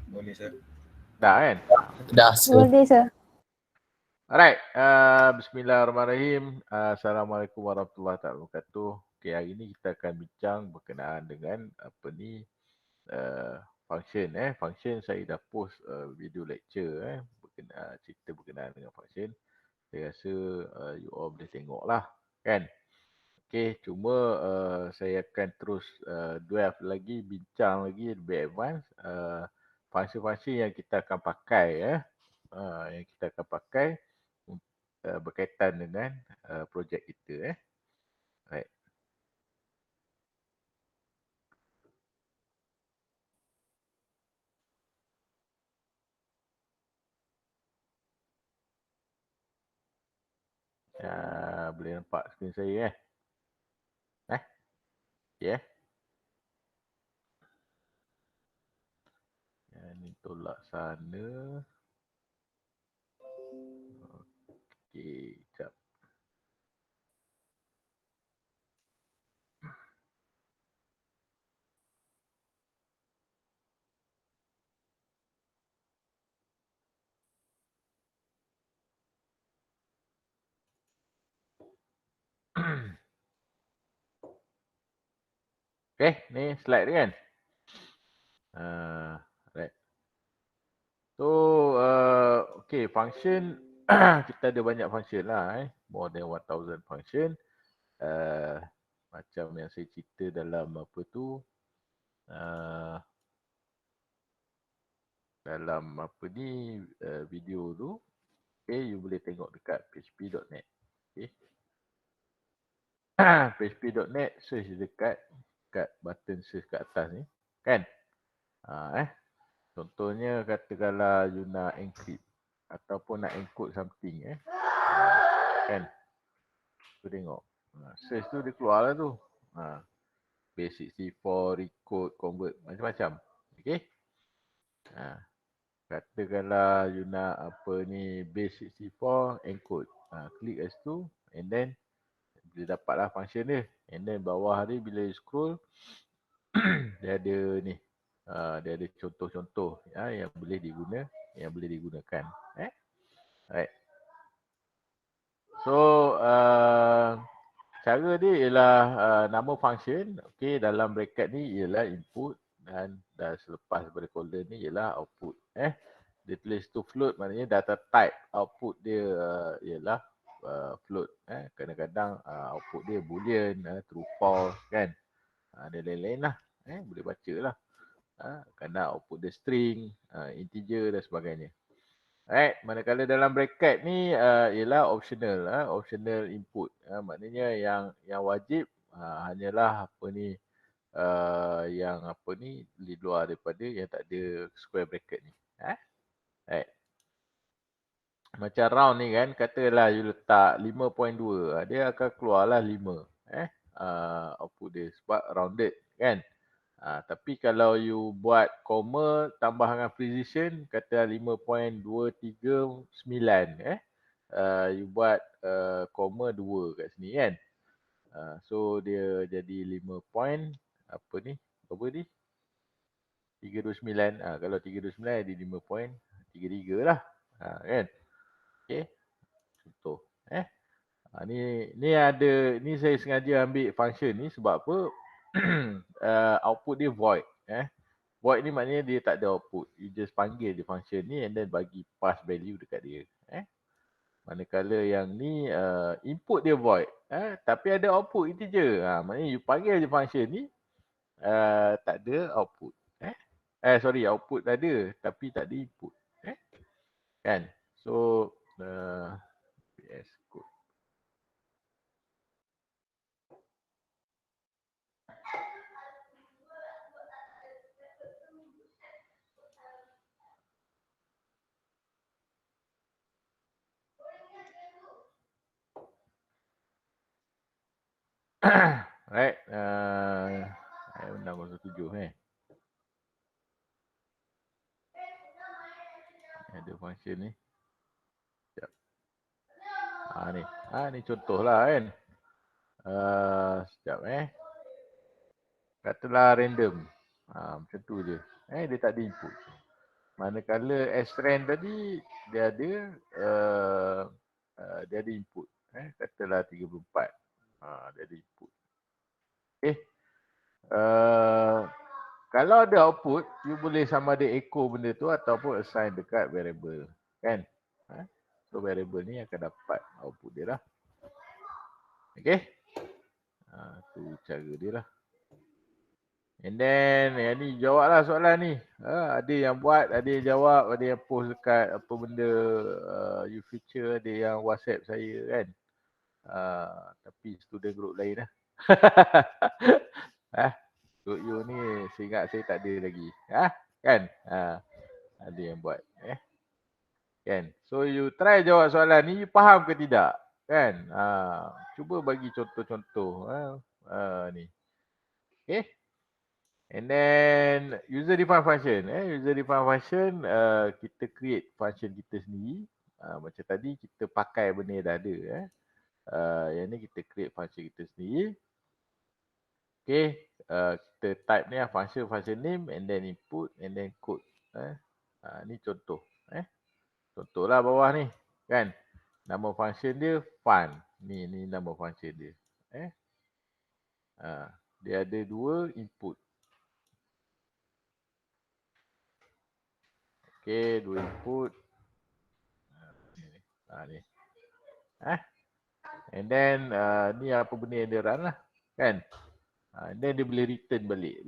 Boleh, sir. Dah kan? Dah, sir. Boleh, sir. Alright, bismillahirrahmanirrahim. Assalamualaikum warahmatullahi wabarakatuh. Okay, hari ni kita akan bincang berkenaan dengan apa ni function. Function saya dah post video lecture cerita berkenaan dengan function. Saya rasa you all boleh tengok lah kan. Okay, cuma saya akan terus draft lagi, bincang lagi lebih advance function-function yang kita akan pakai yang kita akan pakai berkaitan dengan projek kita. Right. Boleh nampak skrin saya Ya. Ini tolak sana. Okey, jap. Okay, ni slide dia kan. Right. So, okay, function kita ada banyak function lah more than 1000 function. Macam yang saya cerita dalam apa tu dalam apa ni video tu. Okay, you boleh tengok dekat php.net. Okay. php.net search dekat button search kat atas ni kan. Contohnya katakanlah you nak encrypt ataupun nak encode something kan. Tu tengok. Search tu dia keluar lah tu. Base64, recode, convert, macam-macam. Okay. Katakanlah you nak apa ni base64 encode. Klik kat situ and then dia dapatlah function dia. And then bawah ni bila you scroll dia ada ni. Dia ada contoh-contoh yang boleh digunakan. Right. So cara dia ialah nama function, okey, dalam bracket ni ialah input dan selepas daripada colon ni ialah output. Dia tulis tu float, maknanya data type output dia ialah float. Kadang-kadang output dia boolean, true false kan. Ada lain-lain lah. Boleh baca lah. Kadang output dia string, integer dan sebagainya. Right, manakala dalam bracket ni ialah optional, optional input. Maknanya yang wajib hanyalah apa ni yang apa ni di luar daripada yang tak ada square bracket ni. Right. Macam round ni kan, katalah you letak 5.2, dia akan keluarlah 5 output dia sebab rounded kan. Tapi kalau you buat comma tambah dengan precision, kata 5.239 you buat comma 2 kat sini kan. So dia jadi 5 point apa ni? Berapa ni? 329. Kalau 329 jadi 5.33 lah. Kan? Okey. Contoh. Ni saya sengaja ambil function ni sebab apa? Output dia void. Void ni maknanya dia tak ada output. You just panggil je function ni and then bagi pass value dekat dia. Manakala yang ni input dia void. Tapi ada output integer. Maknanya you panggil je function ni tak ada output. Output ada tapi tak ada input. Kan? So PS code. Right. Undang 07 ada function ni. Sekejap. Ni contoh lah kan. Sekejap Katalah random. Macam tu je. Dia tak ada input. Manakala string tadi dia ada dia ada input. Katalah 34. Dia ada input. Okay. Kalau ada output, you boleh sama ada echo benda tu ataupun assign dekat variable. Kan? So variable ni akan dapat output dia lah. Okay. Tu cara dia lah. And then yang ni jawablah soalan ni. Ada yang buat, ada yang jawab, ada yang post dekat apa benda you feature, ada yang WhatsApp saya kan. Tapi student group lain lah. Group you ni saya ingat saya tak ada lagi. Kan? Ada yang buat. Kan? So you try jawab soalan ni, you faham ke tidak? Kan? Cuba bagi contoh-contoh. Ni. Okay? And then user define function. User define function, kita create function kita sendiri. Macam tadi kita pakai benda yang dah ada. Yang ni kita create function kita sendiri. Okay, kita type ni lah function name and then input and then code. Ni contoh. Contoh lah bawah ni. Kan? Nama function dia fun. Ni nama function dia. Dia ada 2 input. Okay, 2 input. Ni. And then ni apa benda yang dia run lah. Kan? And then dia boleh return balik.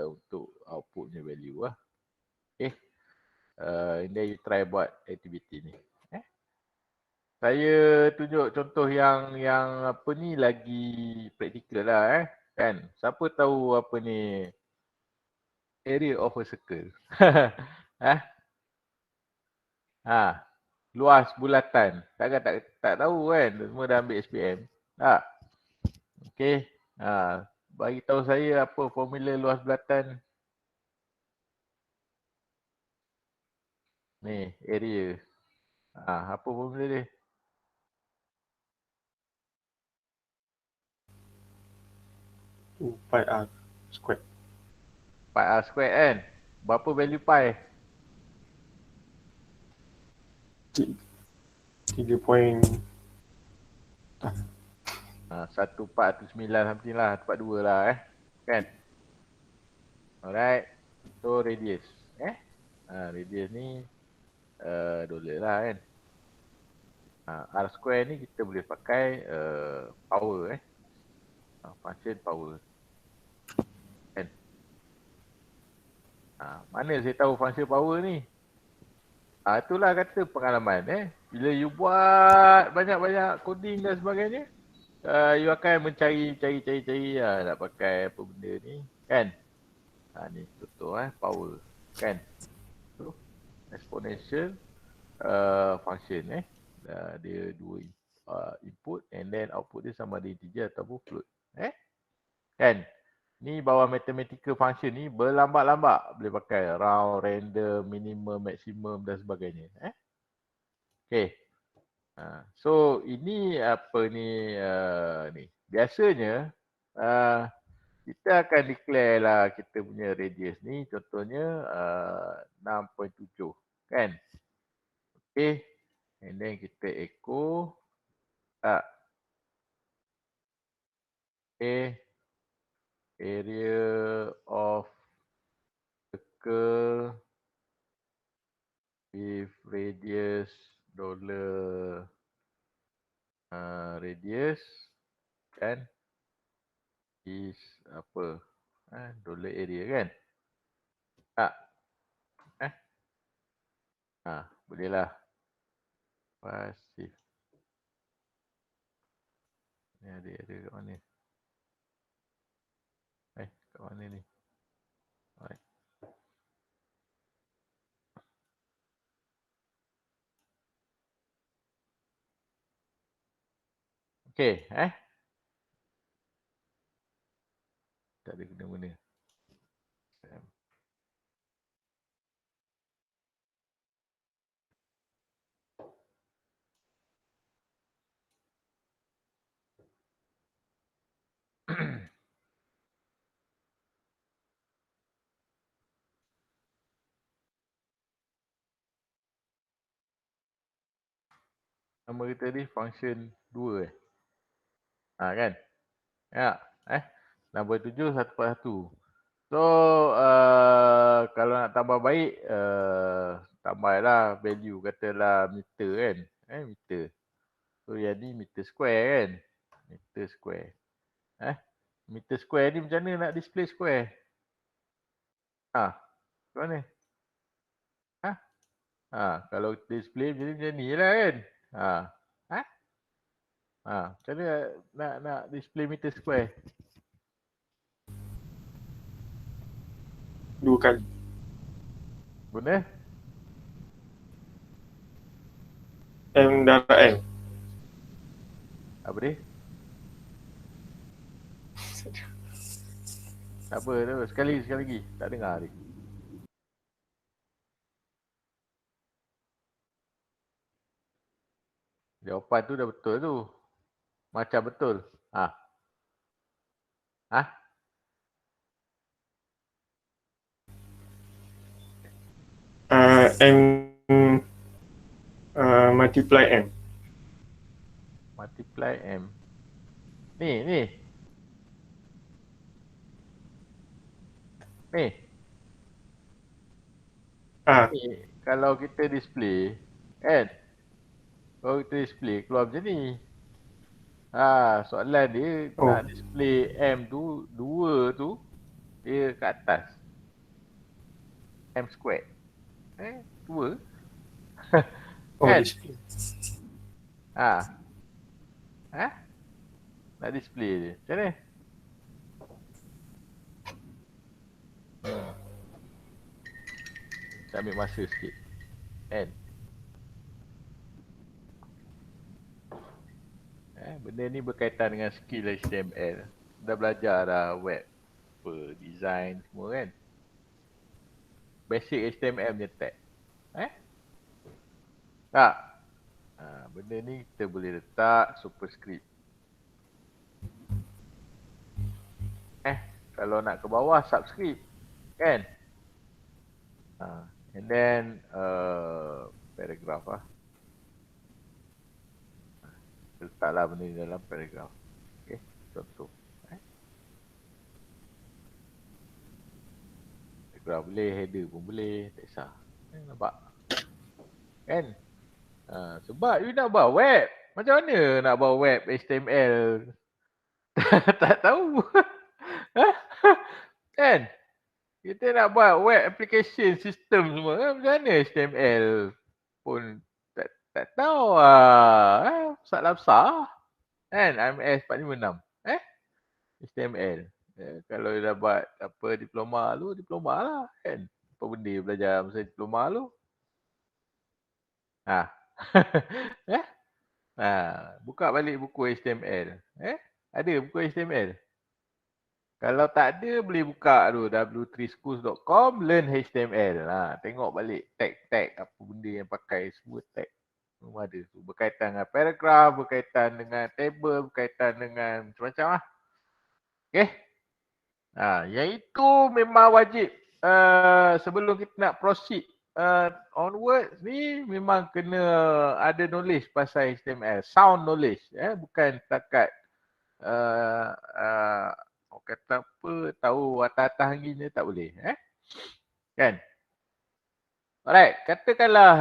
Untuk outputnya value lah. Okay. And then you try buat activity ni. Saya tunjuk contoh yang apa ni lagi praktikal lah kan. Siapa tahu apa ni area of a circle? Luas bulatan. Tak tahu kan, semua dah ambil SPM. Tak. Okey. Bagi tahu saya apa formula luas bulatan. Ni, area. Apa formula dia? Pi R squared. Pi R squared kan? Berapa value pi? 3 point 1/4/9 something lah, 1/4 lah kan? Alright. So radius. Radius ni dollar lah kan? R square ni kita boleh pakai power function power. Kan? Mana saya tahu function power ni? Itulah kata pengalaman Bila you buat banyak-banyak coding dan sebagainya, you akan mencari nak pakai apa benda ni kan. Ni contoh power kan. So exponential function dia 2 input and then output dia sama ada integer ataupun float kan. Ni bawah mathematical function ni berlambak-lambak boleh pakai round, random, minimum, maximum dan sebagainya Okay. So ini apa ni ni. Biasanya kita akan declare lah kita punya radius ni contohnya 6.7 kan. Okay. And then kita echo area of circle with radius dollar radius kan is apa dollar area kan. Boleh lah pasif ni ada kat mana kat mana ni. Alright. Okay tak ada guna-guna. Nama kita ni function 2 kan? Ya. Nombor 7 1/1. So kalau nak tambah baik tambahlah value katalah meter kan. Meter. So yang ni meter square kan. Meter square. Meter square ni macam mana nak display square? Macam mana? Kalau display macam ni lah kan. Macam mana nak display meter square? 2 kali. Guna M darab N. apa dia? Tak apa, sekali lagi. Tak dengar dia. Jawapan tu dah betul tu. Macam betul. M multiply M. Multiply M. Ni. Ni. Kalau kita display kan. Kalau kita display keluar macam ni. Soalan dia nak display M tu 2 tu dia kat atas. M squared. 2. Kan? Display. Nak display dia. Macam mana? Kita ambil masa sikit. Kan? Benda ni berkaitan dengan skill HTML. Dah belajar dah web, design semua kan. Basic HTML punya tag. Tak? Benda ni kita boleh letak superscript. Kalau nak ke bawah subscript. Kan? And then paragraph letaklah benda ni dalam paragraph. Okay, contoh. Paragraph boleh, header pun boleh, tak kisah. Nampak? Kan? Sebab you nak buat web. Macam mana nak buat web HTML? Tak tahu. Kan? Kita nak buat web application system semua. Macam mana HTML pun tak tahu masalah besar. Kan? IMS 456. HTML. Kalau dah buat diploma lah kan. Apa benda belajar masa diploma lu? Buka balik buku HTML. Ada buku HTML? Kalau tak ada boleh buka tu w3schools.com learn HTML. Tengok balik tag-tag apa benda yang pakai semua tag. Semua ada tu. Berkaitan dengan paragraph, berkaitan dengan table, berkaitan dengan macam-macam lah. Okay. Yang itu memang wajib sebelum kita nak proceed onwards ni memang kena ada knowledge pasal HTML. Sound knowledge. Bukan setakat kata apa tahu atas-atas angin je tak boleh. Kan? Alright. Katakanlah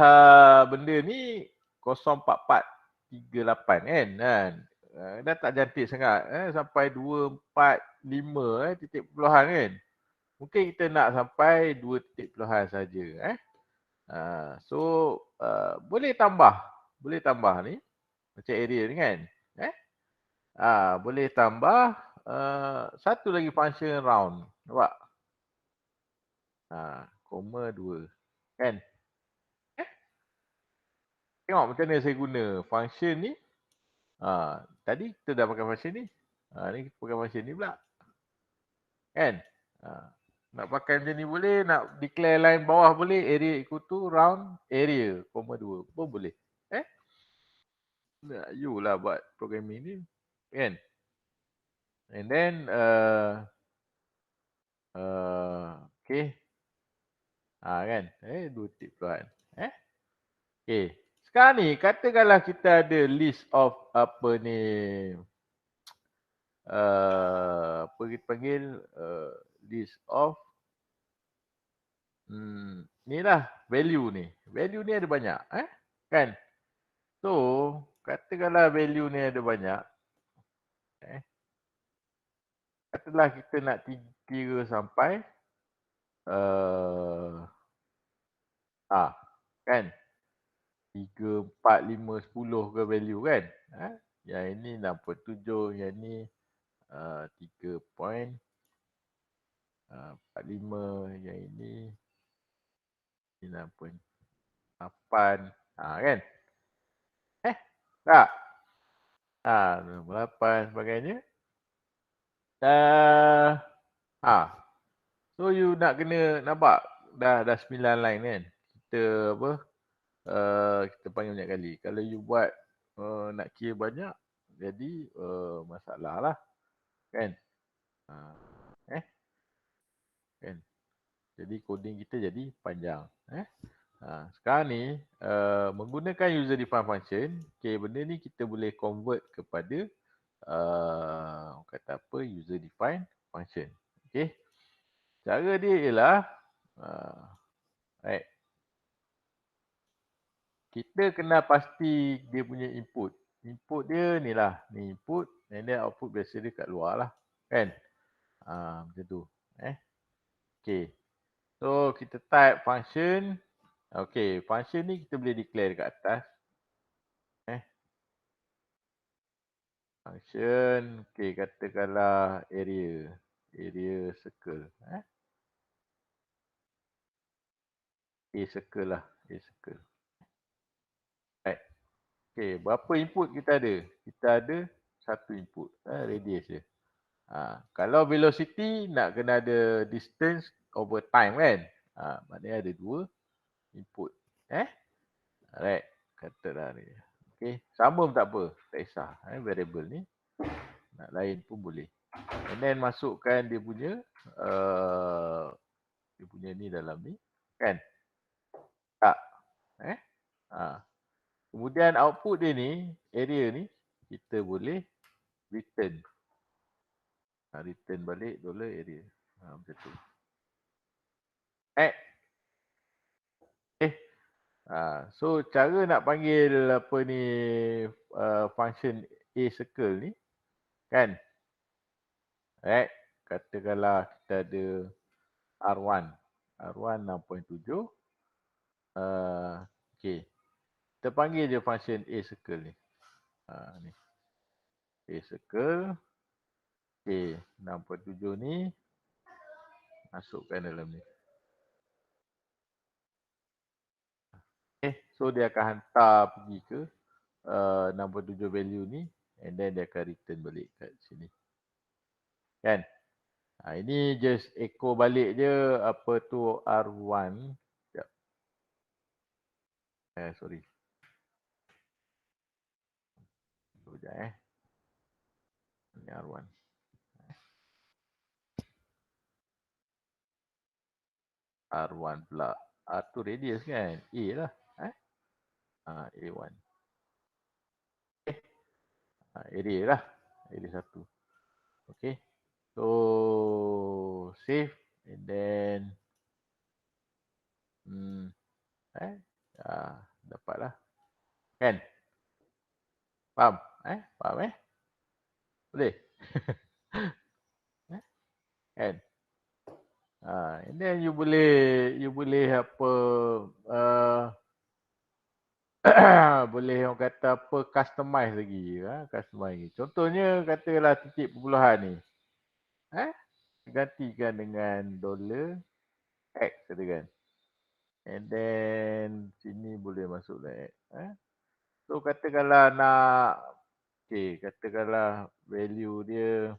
benda ni 04438 kan? Dah tak cantik sangat. Sampai 245 titik puluhan kan? Mungkin kita nak sampai 2 titik puluhan saja. So boleh tambah ni macam area ni kan. Boleh tambah satu lagi function round. Nampak? Koma 2 kan. Tengok macam mana saya guna function ni. Tadi kita dah pakai function ni. Ni kita pakai function ni pula. Kan? Nak pakai macam ni boleh, nak declare line bawah boleh, area equal to round area, koma 2 pun boleh. You lah buat programming ni. Kan? And then okay. Kan? 2 titik puluhan. Okay. Sekarang ni katakanlah kita ada list of apa ni, apa kita panggil, list of ni lah value ni. Value ni ada banyak kan. So katakanlah value ni ada banyak, katakanlah kita nak kira sampai kan 3, 4, 5, 10 ke value kan. Yang ini 67, yang ni 3.45, yang ini 9.8 kan. Tak? 68 sebagainya. So you nak kena nampak dah 9 line kan. Kita apa? Kita panggil banyak kali. Kalau you buat nak kira banyak, jadi masalah lah. Kan? Kan? Jadi coding kita jadi panjang. Sekarang ni menggunakan user defined function, benda ni kita boleh convert kepada kata apa, user defined function. Cara dia ialah kita kena pasti dia punya input. Input dia ni lah, ni input, and then output biasa dia kat luar lah. Kan? Macam tu. So kita type function. Function ni kita boleh declare dekat atas. Function, katakanlah area circle. A circle lah, A circle. Berapa input kita ada? Kita ada satu input, radius je. Kalau velocity nak kena ada distance over time kan. Maknanya ada 2 input. Alright, katalah ni. Sama pun tak apa, tak kisah. Variable ni nak lain pun boleh. And then masukkan dia punya ni dalam ni kan. Tak. Kemudian output dia ni, area ni, kita boleh return. Return balik $area. Macam tu. So cara nak panggil apa ni function A circle ni kan. Katakanlah kita ada R1. R1 6.7. Kita panggil je function A circle ni. Ni. A circle. 6.7 ni masukkan dalam ni. So dia akan hantar pergi ke 67 value ni, and then dia akan return balik kat sini. Kan? Ini just echo balik je apa tu R1. Sekejap. Sorry. Sekejap Ini R1. R1 pula. R2 radius kan? A lah. A1. Area lah. Area 1. Okay. So, save. And then, dapatlah. Kan? Faham? Faham Boleh? Kan? And then you boleh apa boleh orang kata apa, customize lagi. Customize lagi. Contohnya katalah titik perpuluhan ni. Gantikan dengan $X katakan. And then sini boleh masuk X. So katakanlah nak katakanlah value dia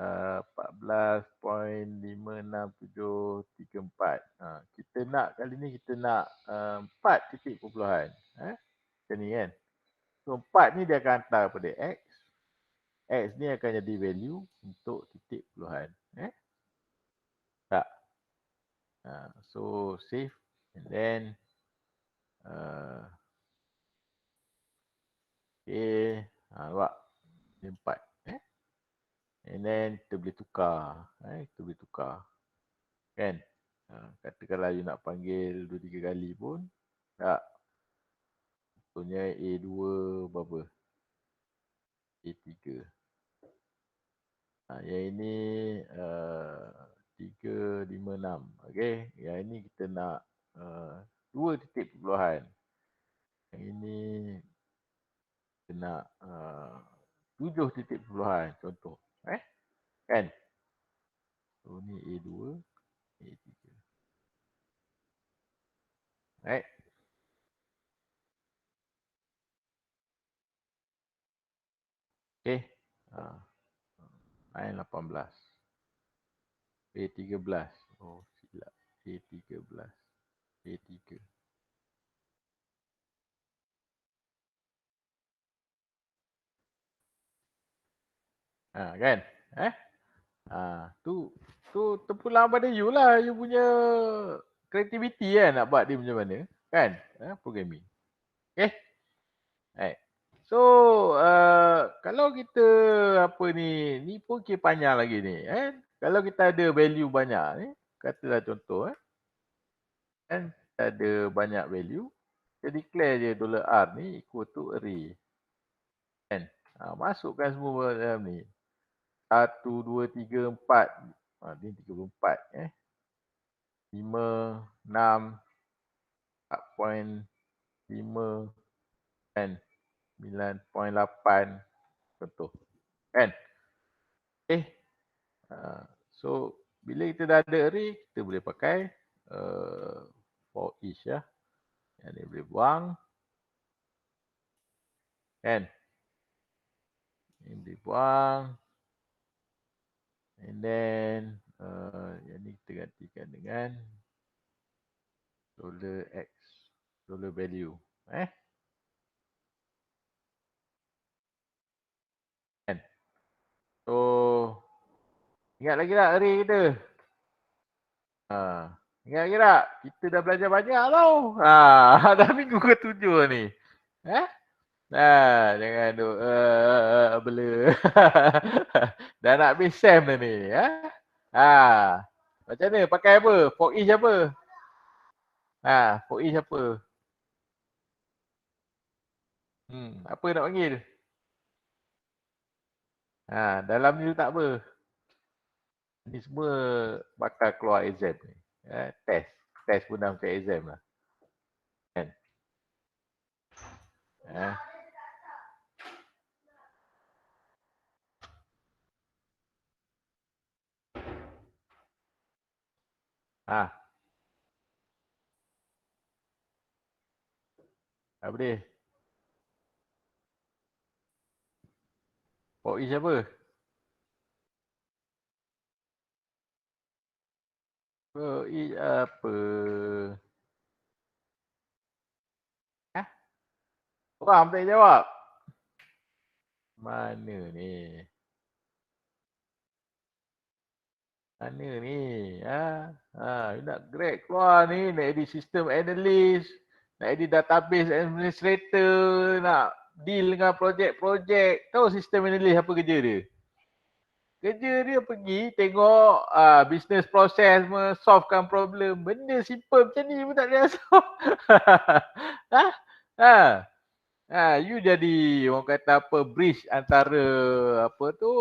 14.56734. Kita nak kali ni kita nak 4 titik perpuluhan. Macam ni kan. So 4 ni dia akan hantar kepada X. X ni akan jadi value untuk titik perpuluhan. Tak. So save and then Okay. Nampak? Ni 4. And then kita boleh tukar. Kita boleh tukar. Kan? Katakanlah you nak panggil 2-3 kali pun. Tak. Contohnya A2 berapa? A3. Yang ini 3, 5, 6. Okay. Yang ini kita nak 2 titik perpuluhan. Yang ini kita nak 7 titik perpuluhan. Contoh. Kan? So ni A2, A3. Right? Okay. 18. A13. Oh, silap. A13. A3. Kan? Tu terpulang pada you lah. You punya creativity kan nak buat dia macam mana. Kan? Programming. Okay? Right. So, kalau kita apa ni pun kira panjang lagi ni. Kalau kita ada value banyak ni, katalah contoh kan, kita ada banyak value, kita declare je $R ni equal to array. Kan? Masukkan semua dalam ni. 1, 2, 3, 4. Ni 34. 5, 6, 4.5 dan 9.8 contoh. Kan? So bila kita dah ada array, kita boleh pakai for each ya. Yang ni boleh buang. Kan? Ini boleh buang. And then yang ni kita gantikan dengan $X, $value. Kan? So ingat lagi tak array kita? Ingat lagi tak? Kita dah belajar banyak tau. Dah minggu ke-7 ni. Jangan duk bela. Dah nak habis SEM dah ni. Macam mana? Pakai apa? For each apa? For each apa? Apa nak panggil? Dalam ni letak apa? Ni semua bakal keluar exam ni. Test. Test pun dah macam exam lah. Kan? Apa dia? For each apa? For each apa? Orang tak jawab. Mana ni? Mana ni? You nak grad keluar ni, nak jadi system analyst, nak jadi database administrator, nak deal dengan projek-projek. Tahu system analyst apa kerja dia? Kerja dia pergi tengok business process, solvekan problem. Benda simple macam ni pun tak boleh solve. You jadi orang kata apa, bridge antara apa tu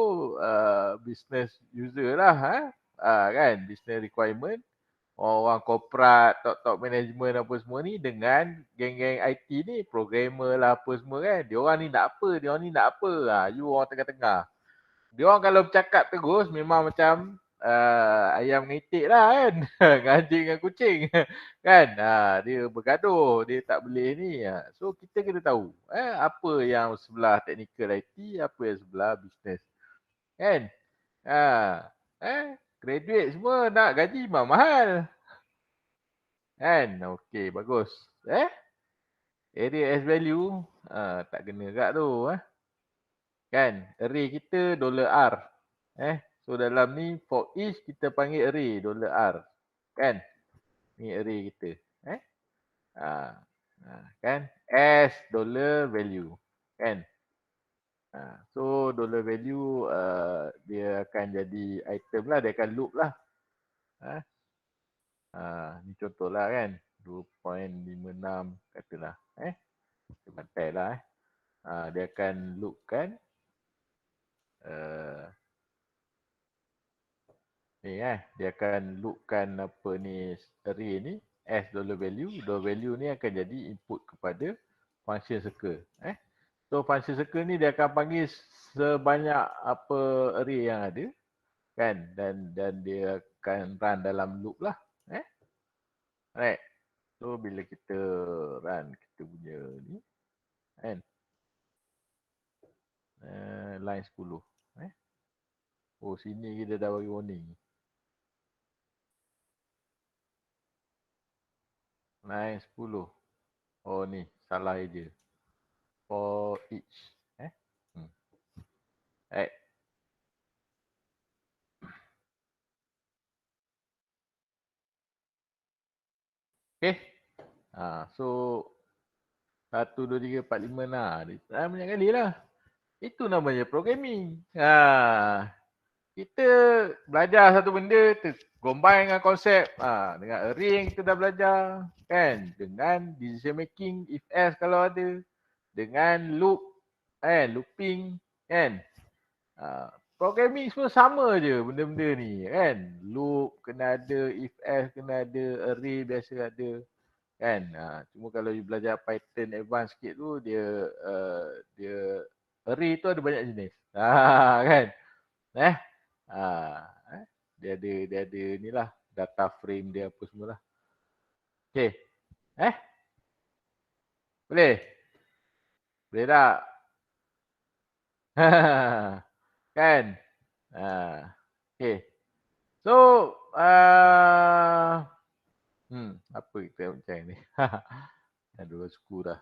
business user lah. Kan, business requirement, orang korporat, top management apa semua ni dengan geng-geng IT ni, programmer lah apa semua kan. Dia orang ni nak apa, dia orang ni nak apa. You orang tengah-tengah. Dia orang kalau bercakap terus memang macam ayam ngitik lah kan. Anjing dengan kucing. Kan? Dia bergaduh, dia tak boleh ni. So kita kena tahu apa yang sebelah technical IT, apa yang sebelah business. Kan? Graduate semua nak gaji mahal. Kan? Okey, bagus. Area as value tak kena kat tu. Kan? Array kita $R. So dalam ni for each kita panggil array $R. Kan? Ni array kita. Kan? As dollar value. Kan? So dollar value dia akan jadi item lah, dia akan loop lah. Ni contoh lah kan. 2.56 katalah. Kita bantai lah. Dia akan loopkan dia akan loopkan apa ni array ni as dollar value. Dollar value ni akan jadi input kepada function circle. So function circle ni dia akan panggil sebanyak apa array yang ada kan, dan dia akan run dalam loop lah. Right. So bila kita run kita punya ni kan, line 10. Oh sini kita dah bagi warning. Line 10. Oh ni salah je. For each. Right. Okay. So 1, 2, 3, 4, 5 lah. Banyak kali lah. Itu namanya programming. Kita belajar satu benda, combine dengan konsep. Dengan array yang kita dah belajar. Kan? Dengan decision making, if else kalau ada. Dengan loop. Looping. Kan? Programming semua sama je benda-benda ni. Kan? Loop kena ada, if else kena ada, array biasa ada. Kan? Cuma kalau you belajar Python advance sikit tu, dia array tu ada banyak jenis. Kan? Dia ada ni lah, data frame dia apa semualah. Okay. Boleh? Boleh tak? Kan? Okay. So, apa kita macam ni? Aduh, suku dah.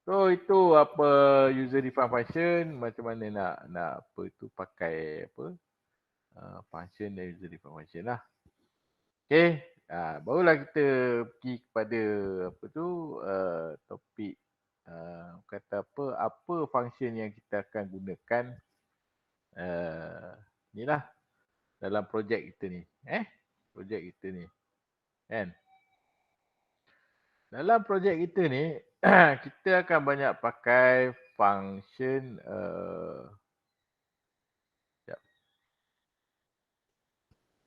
So itu apa user defined function, macam mana nak apa itu pakai apa function dan user defined function lah. Okay, barulah kita pergi kepada apa tu topik kata apa function yang kita akan gunakan inilah dalam projek kita ni. Projek kita ni. Kan? Dalam projek kita ni kita akan banyak pakai function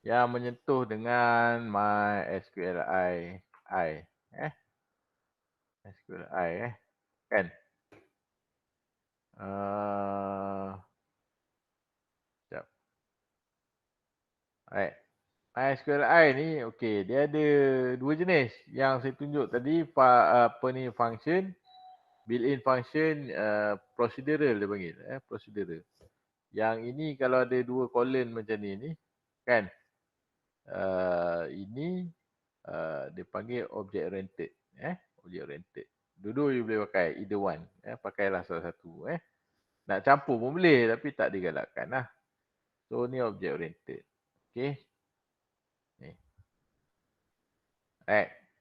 yang menyentuh dengan MySQLi. SQLi kan. Sekejap. Alright. MySQLi ni okey, dia ada dua jenis yang saya tunjuk tadi, apa ni function, built-in function, procedural dia panggil, procedural. Yang ini kalau ada dua colon macam ni kan. Ini dia panggil object oriented. Object oriented. Dua-dua you boleh pakai, either one. Pakailah salah satu. Nak campur pun boleh tapi tak digalakkan lah. So ni object oriented. Okay. Ni.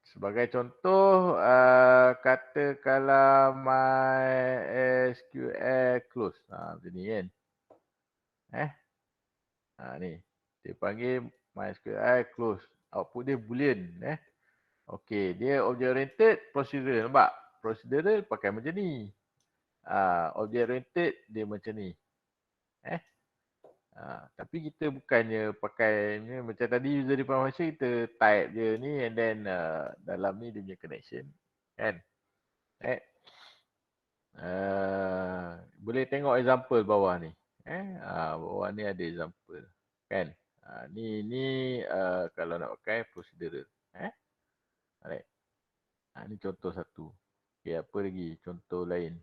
Sebagai contoh, katakanlah MySQL close. Macam ni kan. Ni. Dia panggil MySQL close. Output dia boolean. Okey, dia object oriented, procedural. Nampak? Procedural pakai macam ni. Object oriented dia macam ni. Tapi kita bukannya pakai ni, macam tadi user defined function kita type je ni and then dalam ni dia punya connection. Kan? Boleh tengok example bawah ni. Bawah ni ada example. Kan? Ni kalau nak pakai procedural. Alright. Ni contoh satu. Okay, apa lagi? Contoh lain.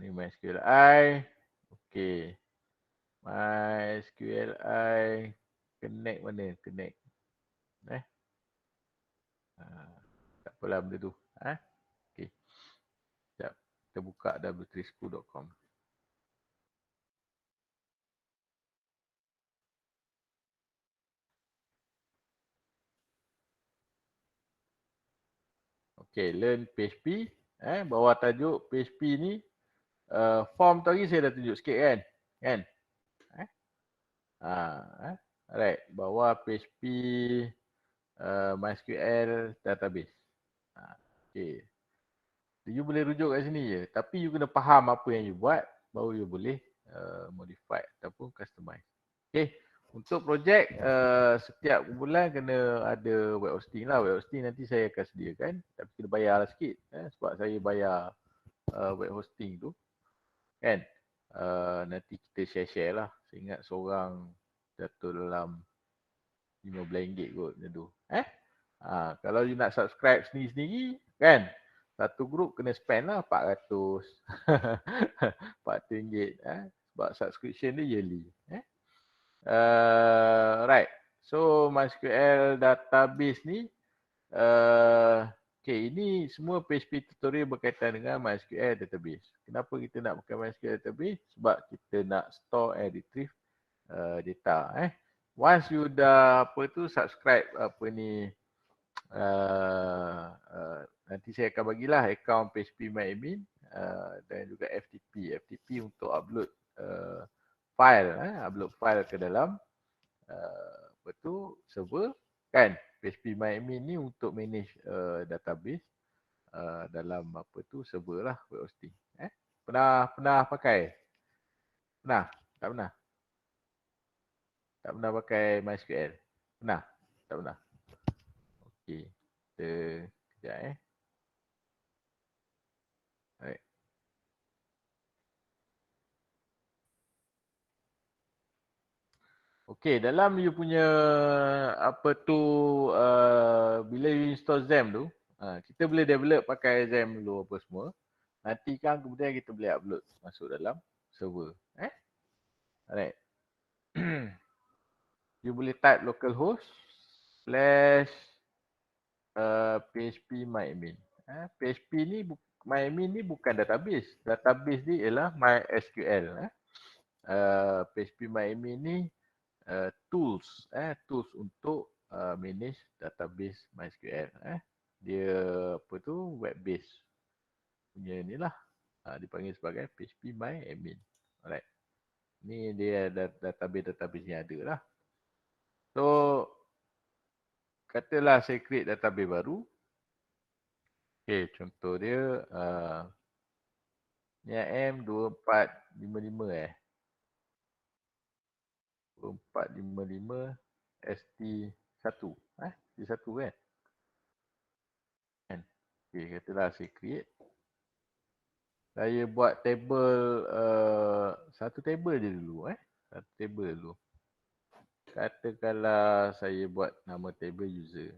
Ni MySQLi. Okay. MySQLi. Connect mana? Connect. Tak apalah benda tu. Okay. Sekejap. Kita buka w3school.com. Okay, learn PHP. Bawah tajuk PHP ni, form tadi saya dah tunjuk sikit kan. Alright, bawah PHP MySQL database. Okay. You boleh rujuk kat sini je. Tapi you kena faham apa yang you buat, baru you boleh modify ataupun customize. Okay. Untuk projek, setiap bulan kena ada web hosting lah. Web hosting nanti saya akan sediakan. Tapi kena bayar lah sikit. Sebab saya bayar web hosting tu. Kan? Nanti kita share-share lah. Saya ingat seorang jatuh dalam RM15 kot macam tu. Kalau you nak subscribe sendiri-sendiri, kan? Satu group kena spend lah RM400. RM400. Sebab subscription dia yearly. Right. So MySQL database ni, okay, ini semua PHP tutorial berkaitan dengan MySQL database. Kenapa kita nak pakai MySQL database? Sebab kita nak store and retrieve data. Once you dah subscribe nanti saya akan bagilah akaun PHP MyAdmin dan juga FTP. FTP untuk upload file ke dalam server kan. PHP MyAdmin ni untuk manage database dalam server lah, web hosting. Pernah pakai? Pernah? Tak pernah? Tak pernah pakai MySQL? Pernah? Tak pernah? Okey. Kita kejap Alright. Okey, dalam you punya bila you install XAMPP tu, kita boleh develop pakai XAMPP dulu apa semua. Nanti kan kemudian kita boleh upload masuk dalam server. Alright. You boleh type localhost / PHP MyAdmin. PHP ni MyAdmin ni bukan database. Database ni ialah MySQL. PHP MyAdmin ni tools untuk manage database MySQL. Dia web base punya inilah. Dipanggil sebagai PHP MyAdmin. Alright. Ni dia database yang ada lah. So katalah saya create database baru. Okay, contoh dia M2455 2455 ST1 ST1 kan. Okay, katalah saya create. Saya buat table satu table je dulu Satu table dulu. Katakanlah saya buat nama table user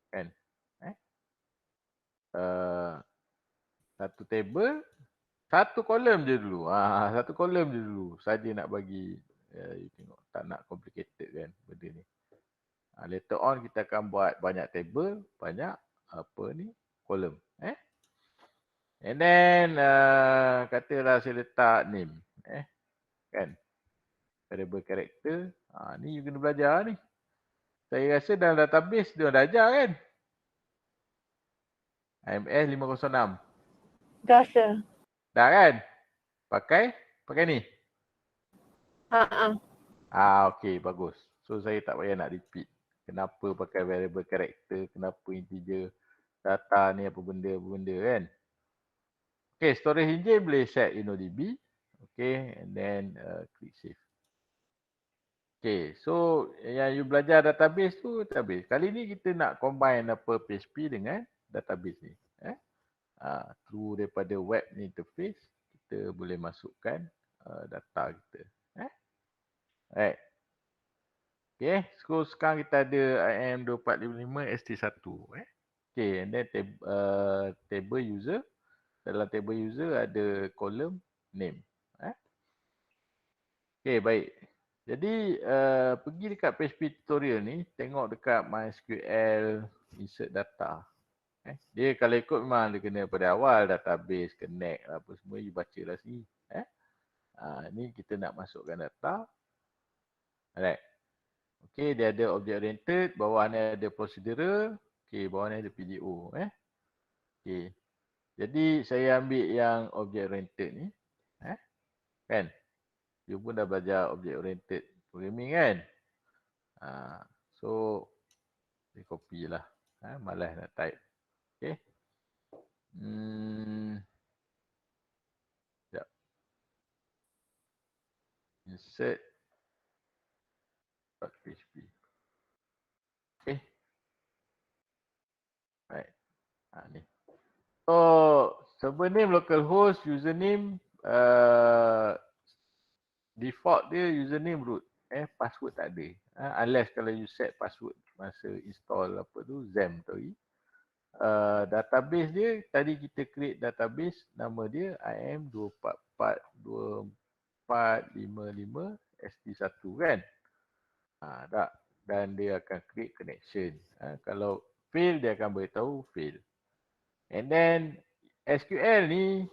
kan. Satu table, satu kolom je dulu. Satu kolom je dulu. Saja nak bagi you tengok, tak nak complicated kan benda ni. Later on kita akan buat banyak table, banyak kolom. And then katalah saya letak name kan. Variable character. Ni you kena belajar ni. Saya rasa dalam database dia dah ajar kan. IMS 506. Dah sir. Dah kan? Pakai ni. Okey, bagus. So saya tak payah nak repeat. Kenapa pakai variable character, kenapa integer, data ni apa benda kan. Okay, storage engine boleh set InnoDB. Okay, and then click save. Okay, so yang you belajar database tu database. Kali ni kita nak combine PHP dengan database ni. Through daripada web interface, kita boleh masukkan data kita. Alright. Okay, so sekarang kita ada IM2455 ST1. Okay, and then table user. Dalam table user ada kolom name. Okay, baik. Jadi pergi dekat PHP tutorial ni, tengok dekat MySQL insert data. Dia kalau ikut memang dia kena pada awal database, connect apa semua, you baca lah sini. Ni kita nak masukkan data. Alright. Okay, dia ada object oriented, bawah ni ada procedural, okay, bawah ni ada PDO. Okey. Jadi saya ambil yang object oriented ni. Kan? You pun dah belajar object oriented programming kan? So, saya copy lah. Malas nak type. Okay. Sekejap. Insert .php. Okay. Right. Ni. So, server name localhost, username, default dia username root. Password tak ada. Unless kalau you set password masa install apa tu, XAMPP tadi. Database dia, tadi kita create database, nama dia IM2442455ST1 kan? Tak. Dan dia akan create connection. Kalau fail, dia akan beritahu fail. And then SQL ni,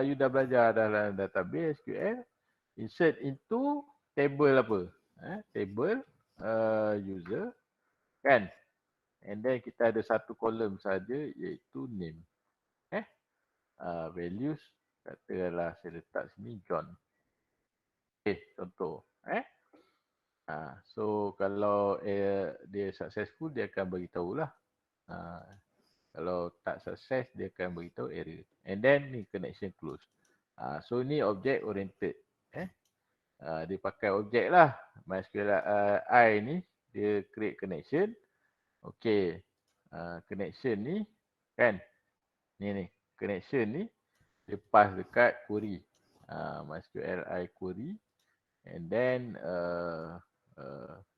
you dah belajar dalam database SQL, insert into table apa? Table user kan? And then kita ada satu kolom saja iaitu name. Values katakanlah saya letak sini John. Contoh. So kalau dia successful dia akan beritahu lah. Kalau tak sukses dia akan beritahu error. And then ni connection close. So ni object oriented. Dia pakai objek lah. MySQL I ni dia create connection. Okay. Connection ni kan. Ni. Connection ni dia pass dekat query. MySQL I query. And then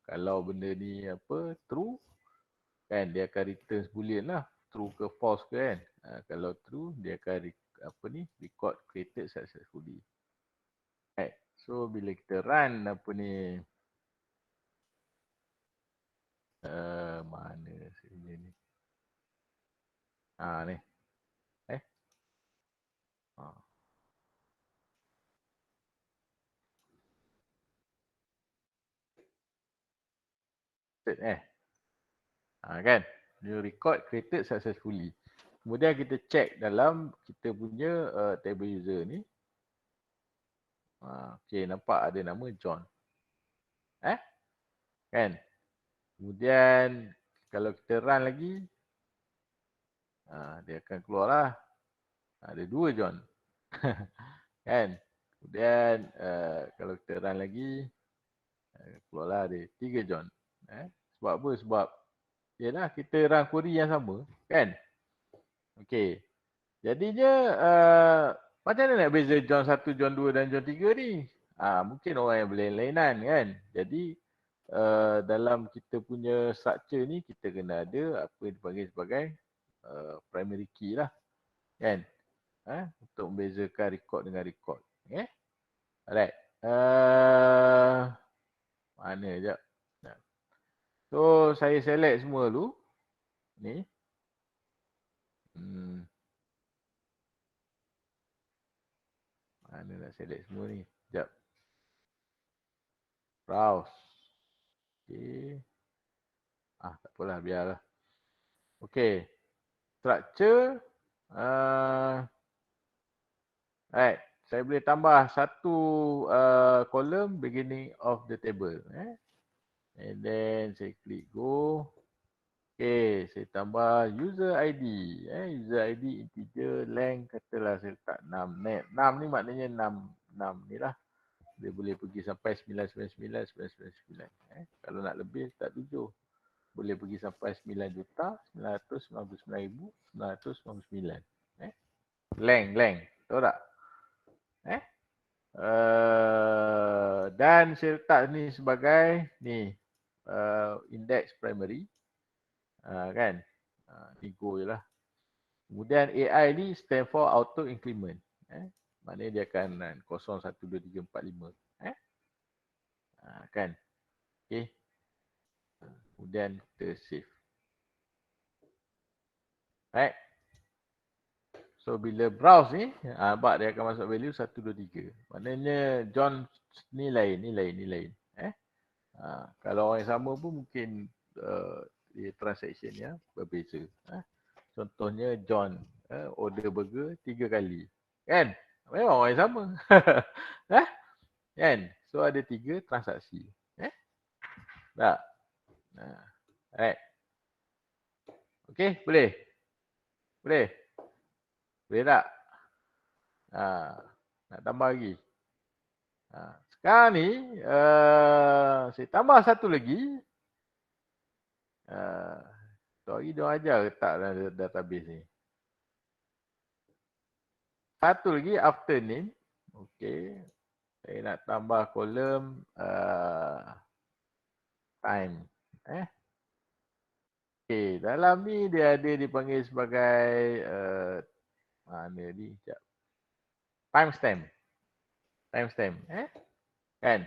kalau benda ni apa true kan dia akan return boolean lah. True ke false ke kan. Kalau true dia akan record created successfully. Right. So bila kita run apa ni mana sebenarnya ni. Ni. Kan. Dia record created successfully. Kemudian kita check dalam kita punya table user ni. Okay, nampak ada nama John. Kan. Kemudian kalau kita run lagi dia akan keluar lah. Ada 2 John. Kan. Kemudian kalau kita run lagi keluarlah ada 3 John. Sebab apa? Sebab yalah kita run query yang sama kan. Okey. Jadinya macam mana nak beza John 1, John 2 dan John 3 ni? Mungkin orang yang berlainan kan. Jadi dalam kita punya structure ni kita kena ada apa yang dipanggil sebagai primary key lah. Kan? Untuk membezakan record dengan record. Okay? Alright. Mana sekejap. So saya select semua dulu. Ni. Mana nak select semua ni. Sekejap. Browse. Okay. Tak apalah, biarlah. Okay. Structure. Right. Saya boleh tambah satu column beginning of the table. And then saya klik go. Okay, saya tambah user ID. User ID integer length katalah saya letak 6. 6 ni maknanya 6 ni lah. Dia boleh pergi sampai 999, 999. Kalau nak lebih tak 7. Boleh pergi sampai 9,999,999. Length. Tahu tak? Dan saya letak ni sebagai ni index primary. Kan? Ni go je lah. Kemudian AI ni stand for auto increment. Maknanya dia akan 0, 1, 2, 3, 4, 5. Kan? Okay. Kemudian kita save. Right. So bila browse ni, nampak dia akan masuk value 1, 2, 3. Maknanya John ni lain. Kalau orang yang sama pun mungkin dia transaction yang berbeza. Contohnya John order burger 3 kali. Kan? Memang orang yang sama. Kan? So ada 3 transaksi. Tak? Alright. Okay, boleh? Boleh? Boleh tak? Nak tambah lagi? Sekarang ni, saya tambah satu lagi. Sorry, dia ajar letak dalam database ni. Satu lagi after name. Okay. Saya nak tambah kolom time. Okay, dalam ni dia ada dipanggil sebagai mana ni? Sekejap. Timestamp. Timestamp. Kan?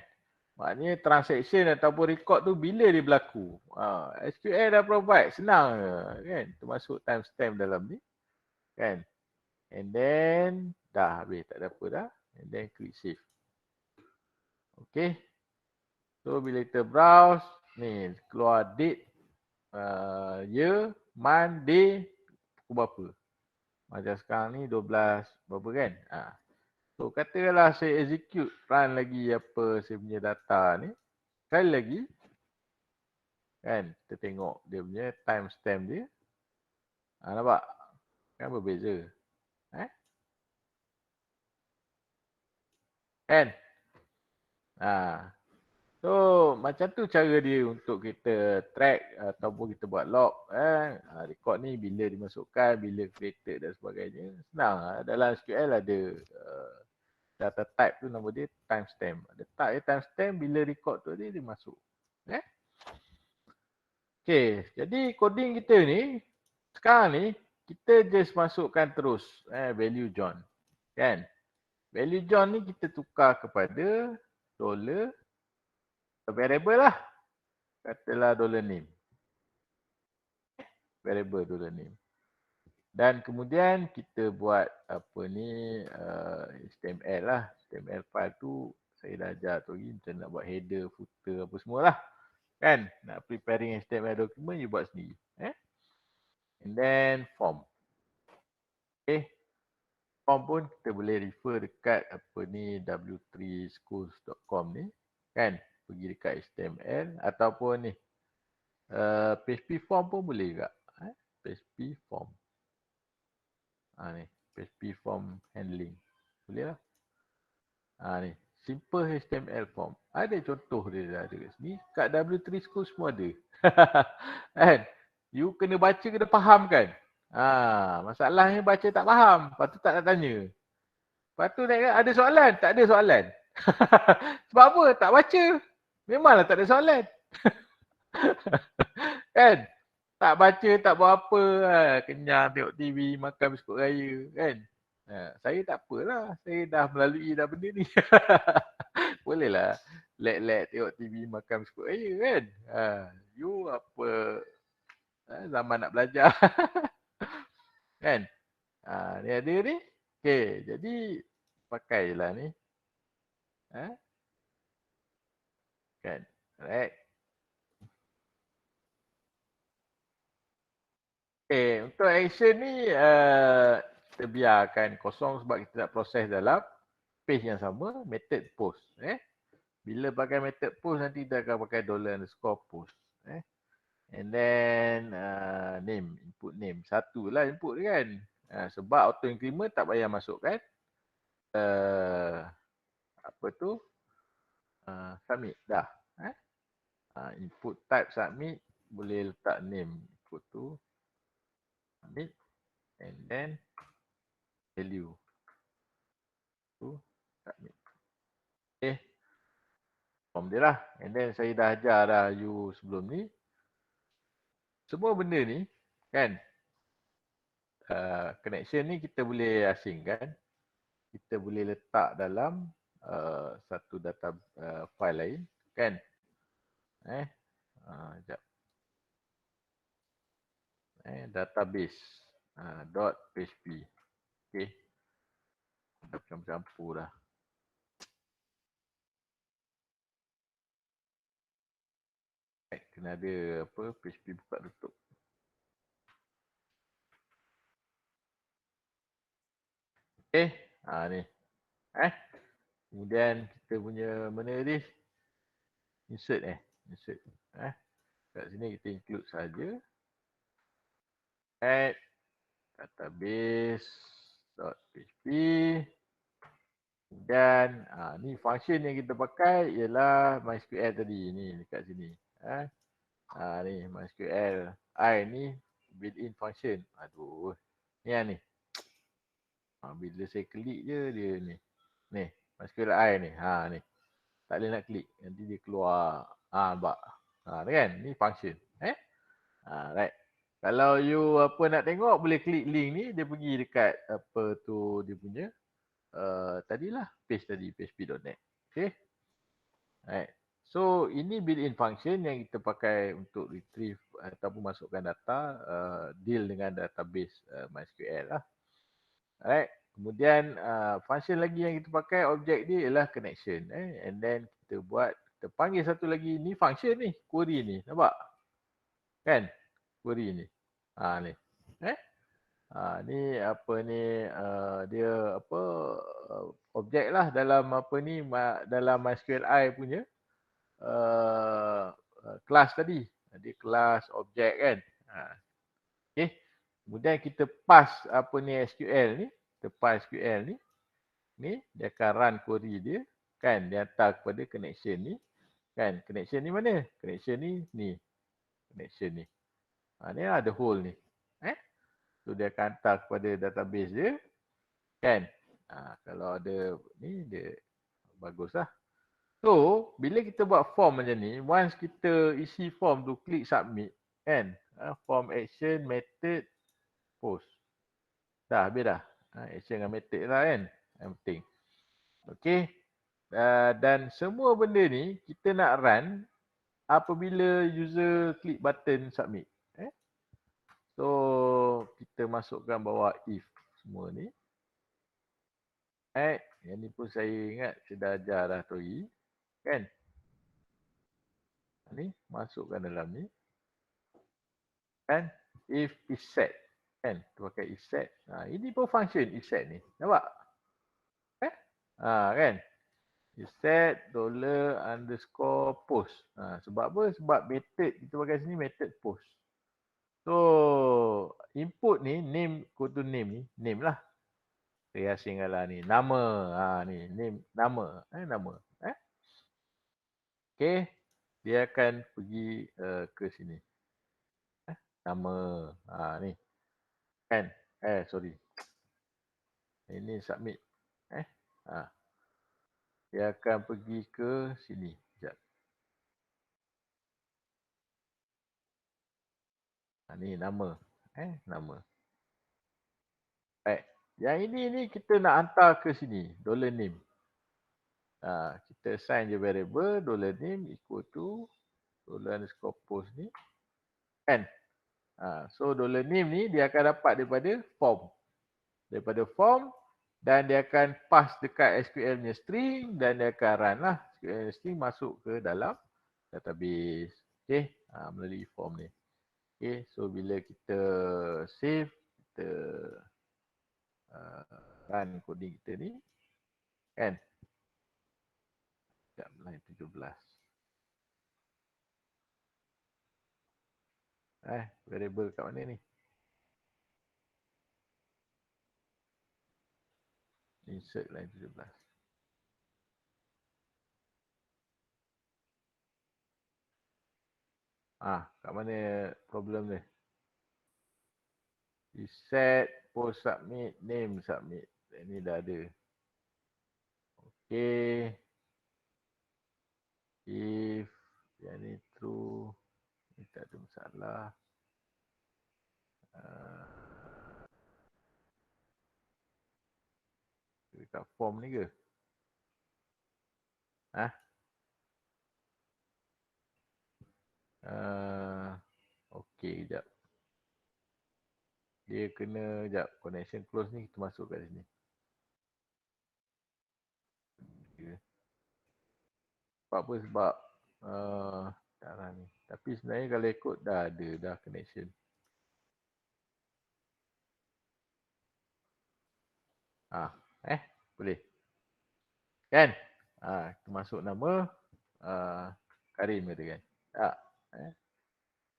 Maknanya transaction ataupun record tu bila dia berlaku. SQL dah provide, senang kan? Termasuk timestamp dalam ni. Kan? And then dah habis, tak ada apa dah. And then click save. Okay. So bila kita browse, ni keluar date, year, month, day, pukul berapa. Macam sekarang ni 12 berapa kan. So katakanlah saya execute run lagi apa saya punya data ni. Sekali lagi. Kan kita tengok dia punya timestamp dia. Nampak? Kan berbeza. Kan? So macam tu cara dia untuk kita track ataupun kita buat log. Record ni bila dimasukkan, bila created dan sebagainya. Senang. Dalam SQL ada data type tu nama dia timestamp. Ada type timestamp bila record tu dia masuk. Okay, jadi coding kita ni sekarang ni kita just masukkan terus value John. Kan? Value John ni kita tukar kepada dollar variable lah. Katalah dollar name. Variable dollar name. Dan kemudian kita buat apa ni HTML lah. HTML file tu saya dah ajar tu lagi macam nak buat header, footer apa semua lah. Kan? Nak preparing HTML document you buat sendiri. And then form. Okay. Form pun kita boleh refer dekat apa ni w3schools.com ni. Kan? Pergi dekat HTML ataupun ni PHP form pun boleh juga. PHP form. Ni PHP form handling. Boleh lah. Ni simple HTML form. Ada contoh dia dah ada kat sini. Kat W3 School semua ada. Kan? You kena baca kena faham kan? Masalahnya baca tak faham. Lepas tu tak nak tanya. Lepas tu ada soalan? Tak ada soalan. Sebab apa? Tak baca. Memanglah tak ada soalan. Kan? Tak baca, tak buat apa. Kenyang tengok TV, makan biskut raya. Kan? Saya tak apalah. Saya dah melalui dah benda ni. Bolehlah let tengok TV, makan biskut raya kan. You apa zaman nak belajar. Kan? Ni ada ni. Okay, jadi pakailah ni. Kan? Alright. Okay, untuk action ni kita biarkan kosong sebab kita nak proses dalam page yang sama, method post. Bila pakai method post nanti kita akan pakai $_post. And then name, input name. Satulah input dia kan. Sebab auto increment tak payah masukkan apa tu submit dah. Input type submit, boleh letak name input tu submit and then value tu submit. Okay, form dia lah. And then saya dah ajar dah you sebelum ni. Semua benda ni kan, connection ni kita boleh asingkan. Kita boleh letak dalam satu data file lain kan. Sekejap. Database .php. Okay. Dah campur dah. Kena ada apa PHP buka tutup. Okay. Ni. Kemudian kita punya mana ni? Insert Insert. Kat sini kita include saja. Add database.php. Dan ni function yang kita pakai ialah MySQL tadi ni dekat sini. Ni MySQL. Ni built-in function. Aduh. Ni. Bila saya klik je dia ni. Ni MySQL ni. Ni. Tak boleh nak klik. Nanti dia keluar. Nampak. Ni kan. Ni function. Right. Kalau you nak tengok boleh klik link ni. Dia pergi dekat dia punya. Tadilah page tadi. php.net. Okay. Right. So ini built-in function yang kita pakai untuk retrieve ataupun masukkan data. Deal dengan database MySQL lah. Alright. Kemudian function lagi yang kita pakai objek dia ialah connection. And then kita panggil satu lagi ni function ni, query ni. Nampak? Kan? Query ni. Ni. Ni dia objek lah dalam dalam MySQLi punya kelas tadi. Dia kelas objek kan. Okay. Kemudian kita pass SQL ni, kita pass SQL ni dia akan run query dia, kan, dia hantar kepada connection ni, kan, connection ni mana? Connection ni, connection ni. Ni ada hole ni. So dia akan hantar kepada database dia, kan. Kalau ada ni dia baguslah. So, bila kita buat form macam ni, once kita isi form tu, klik submit, kan, form action, method, post. Dah, habis dah. Action dengan method lah kan. Yang penting. Okay. Dan semua benda ni kita nak run apabila user klik button submit. So, kita masukkan bawah if semua ni. Yang ni pun saya ingat saya dah ajar dah tadi. Kan? Ni masukkan dalam ni. Kan? If is set. Kan? Kita pakai is set. Ini pun function is set ni. Nampak? Kan? Is set $_post. Sebab apa? Sebab method kita pakai sini method post. So, input ni name, go to name ni, name lah. Saya asingkanlah ni, nama. Ni name, nama. Nama. Okay. Dia akan pergi ke sini. Nama. Ni. Kan? Sorry. Ini submit. Dia akan pergi ke sini. Sekejap. Ni nama. Nama. Yang ini kita nak hantar ke sini. $name. Kita assign je variable $name equal to $_post ni. Kan? So $name ni dia akan dapat daripada form. Daripada form dan dia akan pass dekat SQL punya string dan dia akan run lah. SQL string masuk ke dalam database. Okay. Melalui form ni. Okay. So bila kita save, kita run coding kita ni. Kan? Sekejap, line 17. Variable kat mana ni? Insert line 17. Kat mana problem ni? Set, post submit, name submit. Ini dah ada. Okay. If yang ni true, ni tak ada masalah. Dekat form ni ke? Okay, sekejap. Dia kena, sekejap, connection close ni kita masuk kat sini. Sebab apa? Sebab tak ni. Tapi sebenarnya kalau ikut dah ada dah connection. Boleh. Kan? Kita masuk nama Karim kata kan. Tak.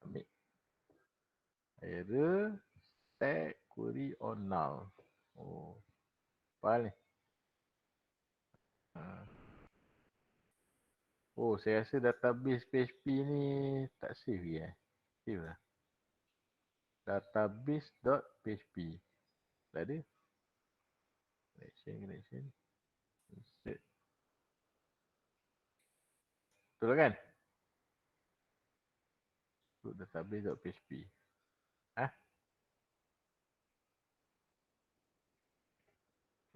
Ambil. Error tag query on null. Oh. File ni. Oh, saya rasa database PHP ni tak save lagi Save lah. Database.php. Tak ada. Connection. Insert. Betul lah kan? Database.php.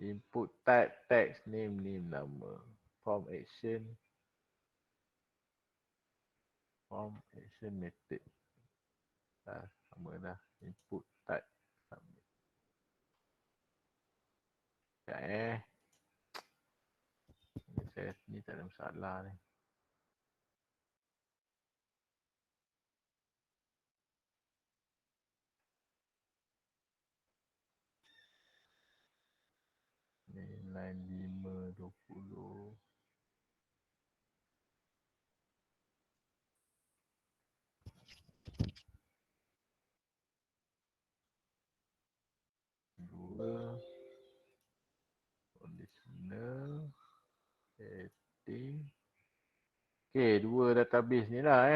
Input type, text, name, nama. Form action method. Sama dah. Input type. Submit. Sekejap ni tak ada masalah ni. Ni line 520. Dua. Conditional. Setting. Okay, dua database ni lah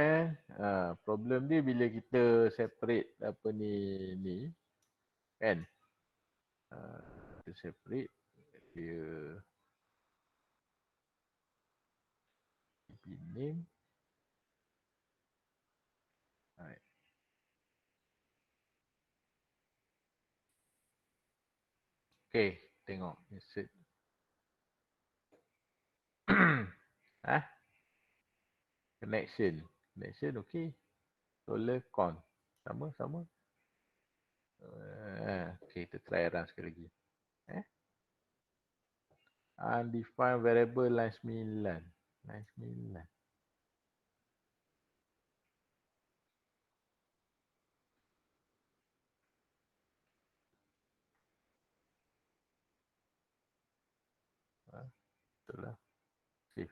problem dia bila kita separate apa ni kan. Kita separate dia name. Alright. Okay, tengok insert. Connection okay. $con. Sama. Okay, kita try run sekali lagi. Undefined variable line 9. Betul lah. Save.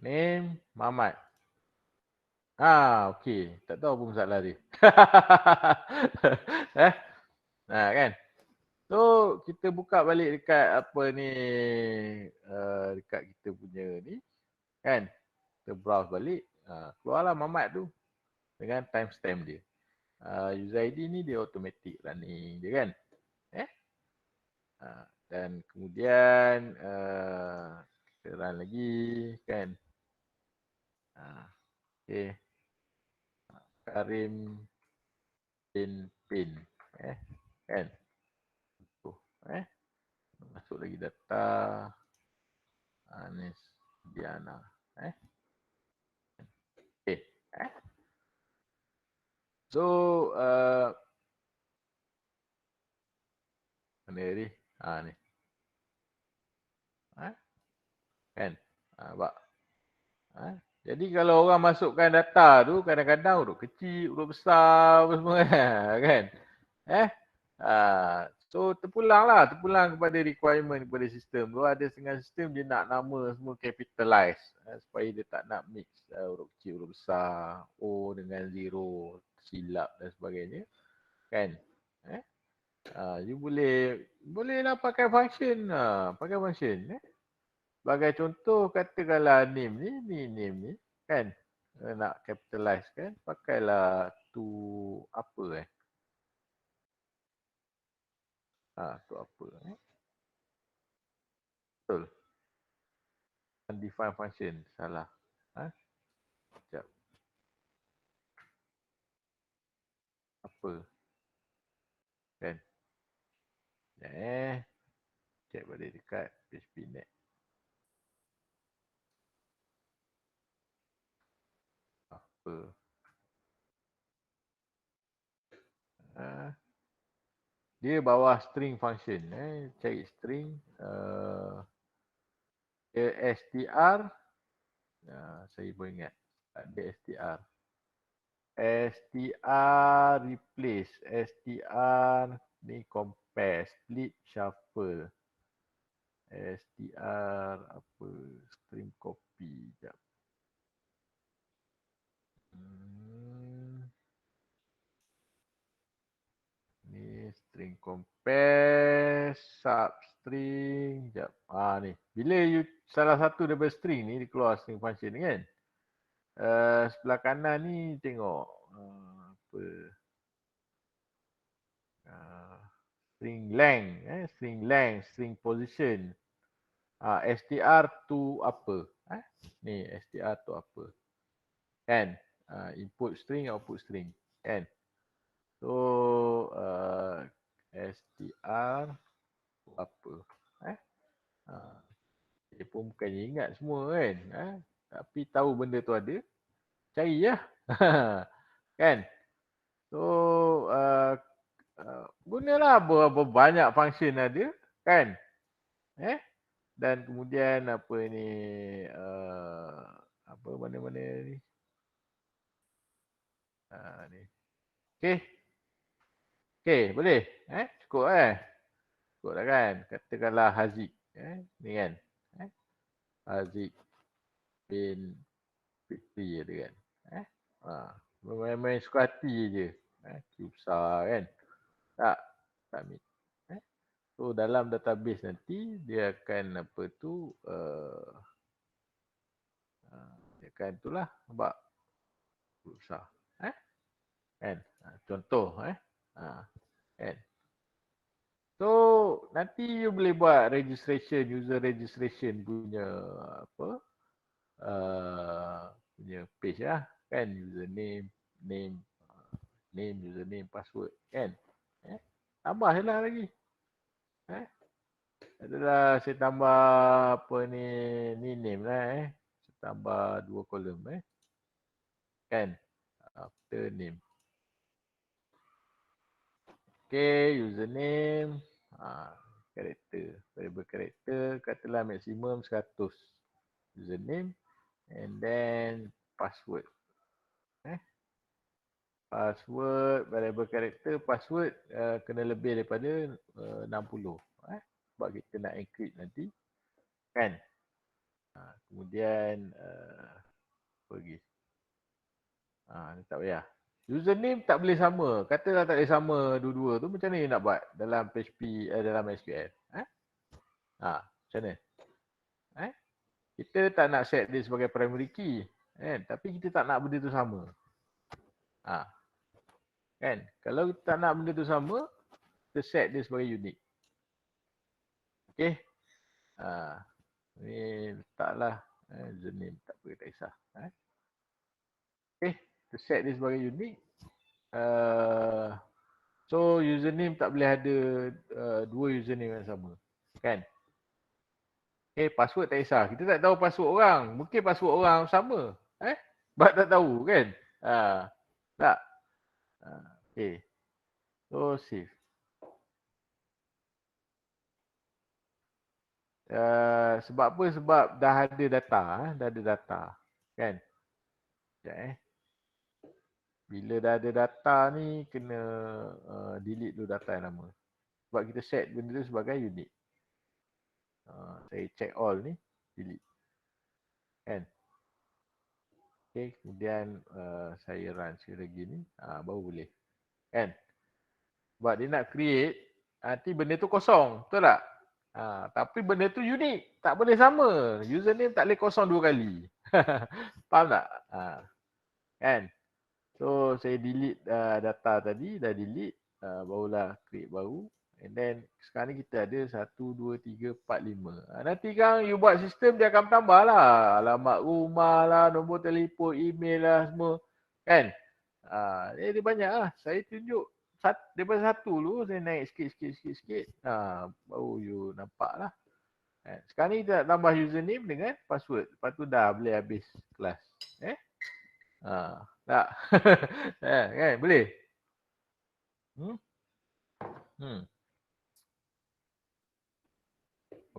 Name Mamat. Okay. Tak tahu apa masalah dia. Kan? So, kita buka balik dekat apa ni, dekat kita punya ni. Kan? Kita browse balik. Keluarlah Mamat tu. Dengan timestamp dia. User ID ni dia automatic running je kan. Dan kemudian kita run lagi kan. Okay. Karim pin kan. Masuk lagi data Anis Diana. Okay. So mana ni? Ni. Kan? Nampak? Jadi kalau orang masukkan data tu kadang-kadang huruf kecil, huruf besar apa semua kan. So terpulang kepada requirement kepada sistem tu. Ada setengah sistem dia nak nama semua capitalize supaya dia tak nak mix huruf kecil, huruf besar, O dengan zero, silap dan sebagainya. Kan? You bolehlah pakai function. Sebagai contoh, katakanlah name ni kan, nak capitalize kan, pakailah to apa to apa betul. Undefined function, salah. Sekejap. Apa? Kan? Check balik dekat PHP.net. Apa? Dia bawah string function. Cari string. str. Saya pun ingat. Ada str. str replace, str ni compare, split, shuffle, str apa, string copy, sekejap. Ni string compare, substring, sekejap. Ni. Bila you salah satu daripada string ni, dia keluar string function ni kan. Sebelah kanan ni tengok apa? String length, string length, string position. str to apa? Ni str to apa? Kan? Input string, output string. Kan? So str to apa? Dia pun bukannya ingat semua kan? Tapi tahu benda tu ada, cari lah. Kan? So gunalah berapa banyak function ada kan, dan kemudian apa ni, apa mana-mana ni, ni. Okey boleh, cukup cukup dah kan. Katakanlah Haziq, ni kan, Haziq bin Fitri ada kan, main-main suka hati je, besar kan, tak submit. So dalam database nanti dia akan apa tu, dia akan itulah nampak besar, kan, contoh kan. So nanti you boleh buat registration, user registration punya apa, punya page lah kan, username, name, username, password kan. Tambah je lah lagi. Adalah saya tambah apa ni name lah saya tambah 2 kolom kan, after name. Okay, username, karakter, variable karakter, katalah maksimum 100 username, and then password. Password, variable karakter, password kena lebih daripada 60. Sebab kita nak encrypt nanti kan. Kemudian pergi. Tak payah. Username tak boleh sama. Katalah tak boleh sama dua-dua tu, macam mana nak buat dalam PHP, dalam SQL? Macam mana? Kita tak nak set dia sebagai primary key, tapi kita tak nak benda tu sama. Kan? Kalau kita tak nak benda tu sama, kita set dia sebagai unique. Okey. Ni letaklah username, tak apa, tak kisah. Okey, kita set dia sebagai unique. So username tak boleh ada dua username yang sama, kan? Password tak kisah. Kita tak tahu password orang. Mungkin password orang sama. Sebab tak tahu kan? Tak. Okay. So save. Sebab apa? Sebab dah ada data. Dah ada data. Kan? Sekejap Bila dah ada data ni, kena delete dulu data yang lama. Sebab kita set benda tu sebagai unique. Saya check all ni, delete. Kan? Okay, kemudian saya run sekali lagi ni, baru boleh. Kan? Sebab dia nak create, nanti benda tu kosong. Betul tak? Tapi benda tu unik. Tak boleh sama. Username tak boleh kosong 2 kali. Faham tak? Kan? So, saya delete data tadi. Dah delete. Barulah create baru. And then, sekarang ni kita ada 1, 2, 3, 4, 5. Nanti kan you buat sistem, dia akan tambah lah. Alamat rumah lah, nombor telefon, email lah semua. Kan? Dia banyak lah. Saya tunjuk daripada 1 dulu, saya naik sikit. Baru you nampak lah. Sekarang ni kita nak tambah username dengan password. Lepas tu dah boleh habis kelas. Tak? Kan? Boleh?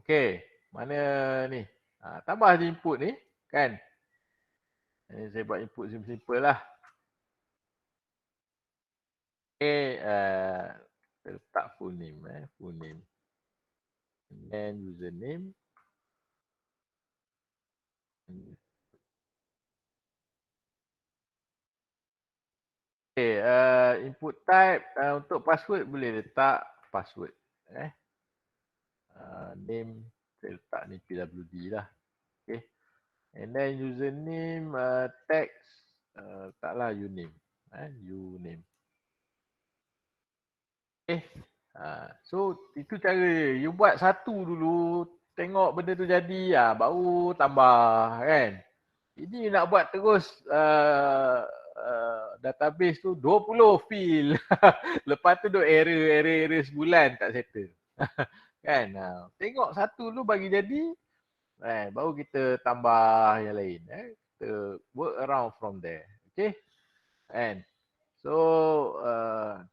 Okey. Mana ni? Tambah je input ni. Kan? Ini saya buat input simple-simple lah. Okay, kita letak full name, full name. And then username. Okay, input type untuk password boleh letak password. Name saya letak ni PWD lah. Okay. And then username text letaklah uname. Uname. Okay. So itu cara dia. You buat satu dulu, tengok benda tu jadi, baru tambah kan. Ini nak buat terus database tu 20 field. Lepas tu duk error sebulan tak settle. Kan? Tengok satu dulu bagi jadi, baru kita tambah yang lain. Kita work around from there. Okay? Kan? So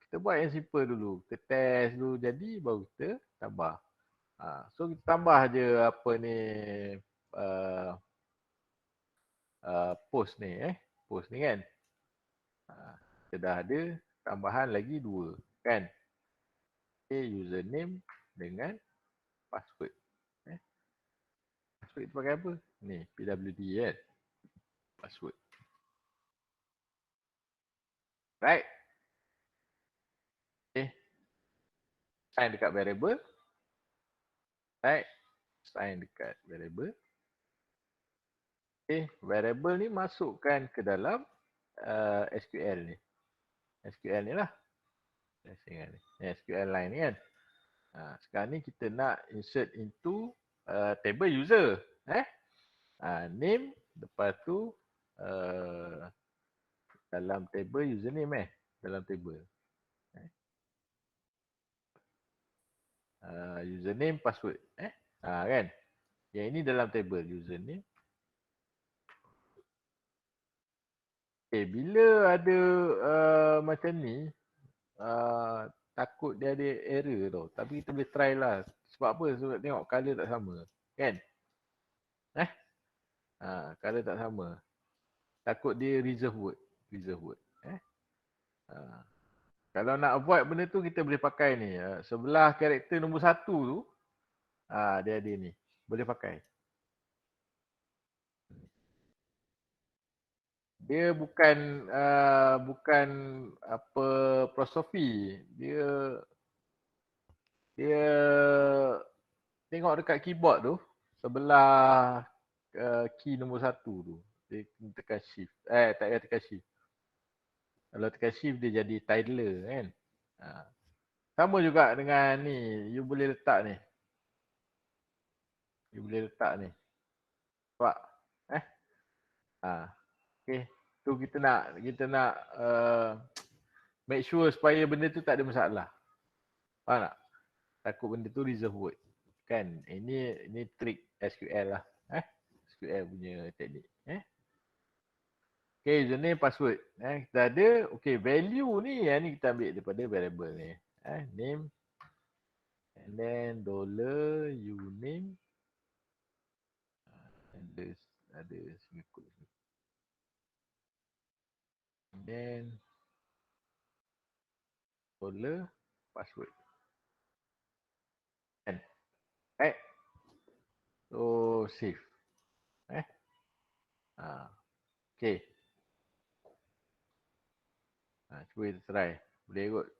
kita buat yang simple dulu. Kita test dulu jadi, baru kita tambah. So kita tambah je apa ni post ni post ni kan. Kita dah ada tambahan lagi 2 kan. Okay, username dengan password. Password tu pakai apa? Ni PWD kan. Password. Right. Okay. Sign dekat variable. Right. Sign dekat variable. Okay. Variable ni masukkan ke dalam SQL ni. SQL ni lah. SQL line ni kan. Sekarang ni kita nak insert into table user. Name. Lepas tu dalam table username dalam table. Username, password. Kan? Yang ini dalam table username. Okay, bila ada macam ni, takut dia ada error tau. Tapi kita boleh try lah. Sebab apa? Sebab tengok color tak sama. Kan? Color tak sama. Takut dia reserve word. Kalau nak avoid benda tu, kita boleh pakai ni. Sebelah karakter nombor 1 tu, dia ada ni. Boleh pakai. Dia bukan apa apostrophe. Dia tengok dekat keyboard tu, sebelah key nombor 1 tu. Dia tekan shift. Tak payah tekan shift. Kalau tekan shift dia jadi titler kan. Sama juga dengan ni, you boleh letak ni. Nampak? Okay. Tu kita nak make sure supaya benda tu tak ada masalah. Faham tak? Takut benda tu reserve word. Kan? Ini trick SQL lah. SQL punya teknik. Okay, username, password. Kita ada, okay, value ni, ni kita ambil daripada variable ni. Name. And then $uname. Ada semikut. And then $password. Kan? Right? So, save. Okay. Cuba kita try. Boleh ikut.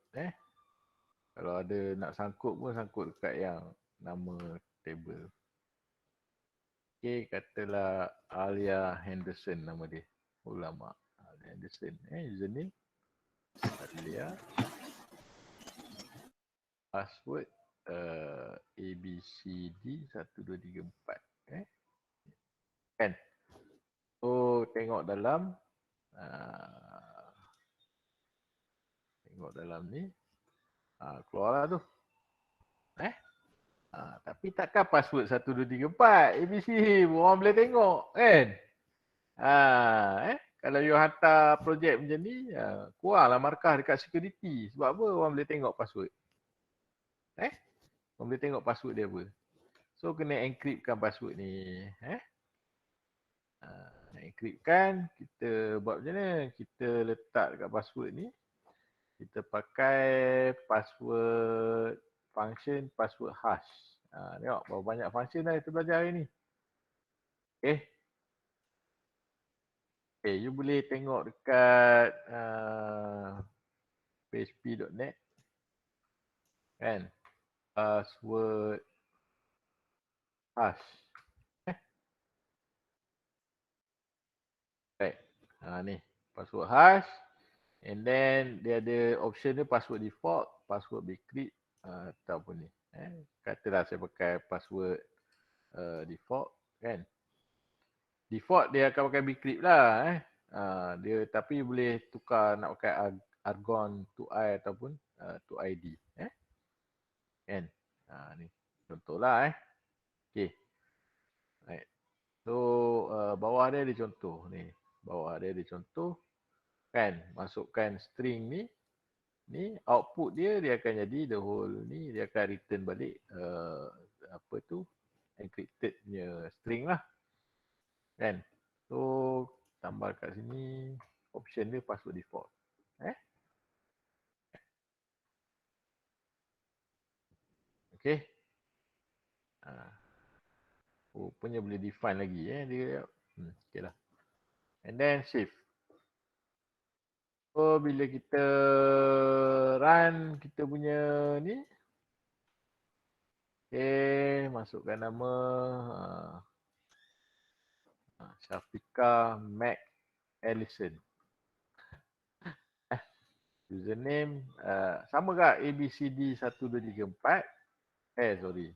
Kalau ada nak sangkut pun sangkut dekat yang nama table. Okay, katalah Alia Henderson nama dia. Ulama. Alia Henderson. Username. Alia. Password. ABCD 1234. Kan? So, tengok dalam ni. Keluarlah tu. Tapi takkan password 1234 ABC orang boleh tengok kan. Kalau you hantar projek macam ni, kuranglah markah dekat security. Sebab apa orang boleh tengok password. Orang boleh tengok password dia apa. So kena encryptkan password ni. Encryptkan, kita buat macam mana? Kita letak dekat password ni. kita pakai password function, password hash. Tengok berapa banyak function dah kita belajar hari ni. Okay. Okay, you boleh tengok dekat php.net kan, password hash. Right. Ni password hash, and then dia ada option dia password default, password bcrypt ataupun ni. Katalah saya pakai password default kan. Default dia akan pakai bcrypt lah dia, tapi boleh tukar nak pakai argon to I ataupun to ID kan. Ni contohlah okey. Right. So bawah dia ada contoh ni. Bawah dia ada contoh kan, masukkan string ni output dia akan jadi the whole ni, dia akan return balik apa tu, encrypted punya string lah kan. So tambah kat sini option dia password default. Okay. Rupanya boleh define lagi dia. Okay lah. And then save. So bila kita run kita punya ni, okay, masukkan nama Syafiqah Mac Ellison. Username sama ke ABCD 1 2 3 4. Sorry.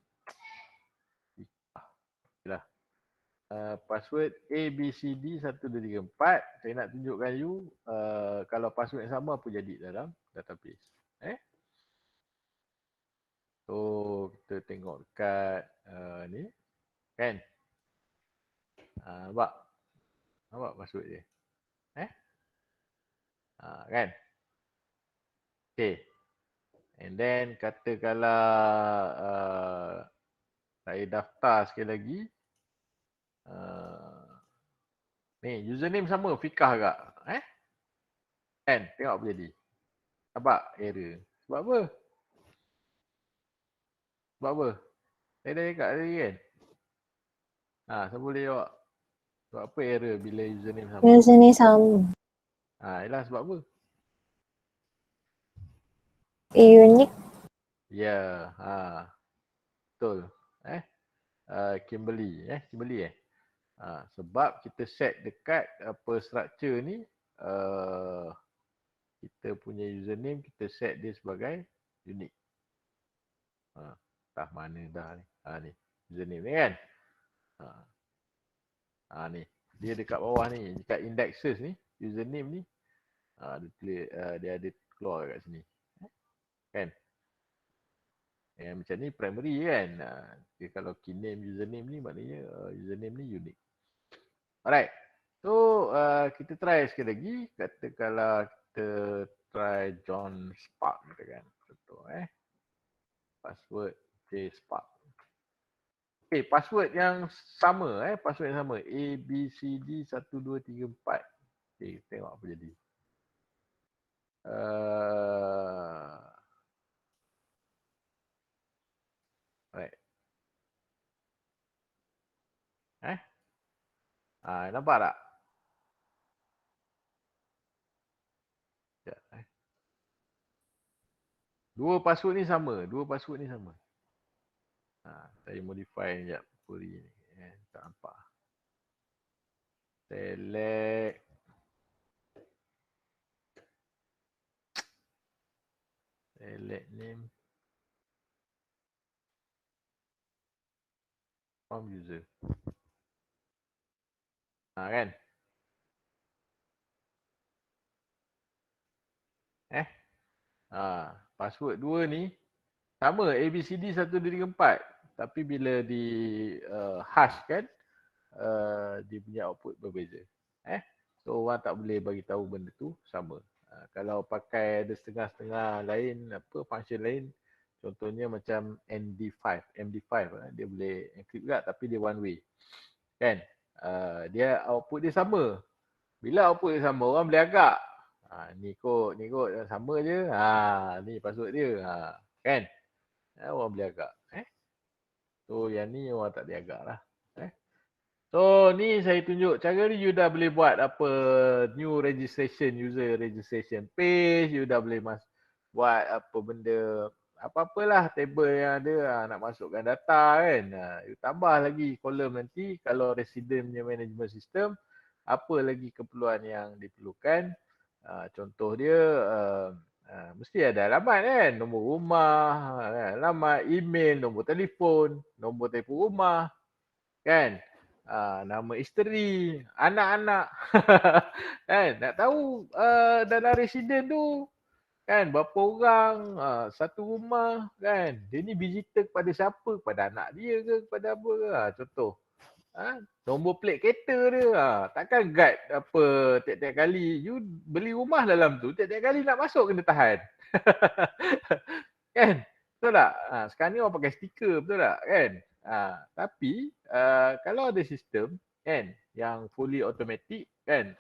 Okeylah. Password ABCD 1 2 3 4. Saya nak tunjukkan you kalau password yang sama apa jadi dalam database. So kita tengok dekat ni kan. Nampak password dia. Kan. Okay. And then katakanlah saya daftar sekali lagi. Ni username sama Fikah agak. Kan? Tengok apa jadi. Nampak error. Sebab apa? Sebab apa? Saya dah cakap tadi kan. Saya boleh jawab. Sebab apa error bila username sama? Username sama. Yelah sebab apa? Unique. Ya, betul. Kimberly, Kimberly sebab kita set dekat apa structure ni, kita punya username kita set dia sebagai unique. Entah mana dah ni. Ni username ni kan. Ni dia dekat bawah ni, dekat indexes ni, username ni dia ada keluar kat sini. Kan? Macam ni primary kan. Kalau key name username ni maknanya username ni unique. Alright. So kita try sekali lagi. Katakanlah kita try John Spark kan. Contoh password J Spark. Okay, password yang sama password yang sama ABCD 1 2 3 4. Okay, tengok apa jadi. Alright. Nampak tak? Dua password ni sama. Saya modify sekejap query ni. Tak nampak. Select. Select name. From user. Kan? Password dua ni sama ABCD 1 2 3 4. Tapi bila di hash kan, dia punya output berbeza. So orang tak boleh bagi tahu benda tu sama. Kalau pakai ada setengah-setengah lain, apa function lain, contohnya macam MD5 dia boleh encrypt juga tapi dia one way. Kan? Dia output dia sama. Bila output dia sama, orang boleh agak. Ni kot sama je. Ni password dia. Kan? Orang boleh agak. So yang ni orang tak boleh agak lah. So ni saya tunjuk cara ni you dah boleh buat apa new registration, user registration page, you dah boleh buat apa benda apa-apalah table yang ada nak masukkan data kan. You tambah lagi kolom nanti kalau resident punya management system apa lagi keperluan yang diperlukan. Contoh dia mesti ada alamat kan, nombor rumah, alamat email, nombor telefon rumah kan. Nama isteri, anak-anak. Kan? Nak tahu dalam residen tu kan berapa orang, satu rumah kan. Dia ni visitor kepada siapa? Kepada anak dia ke? Kepada apa ke? Contoh. Nombor plate kereta dia. Takkan guide apa tiap-tiap kali. You beli rumah dalam tu, tiap-tiap kali nak masuk kena tahan. Kan? Betul tak? Sekarang ni orang pakai stiker, betul tak? Kan? Tapi kalau ada sistem kan yang fully automatic kan,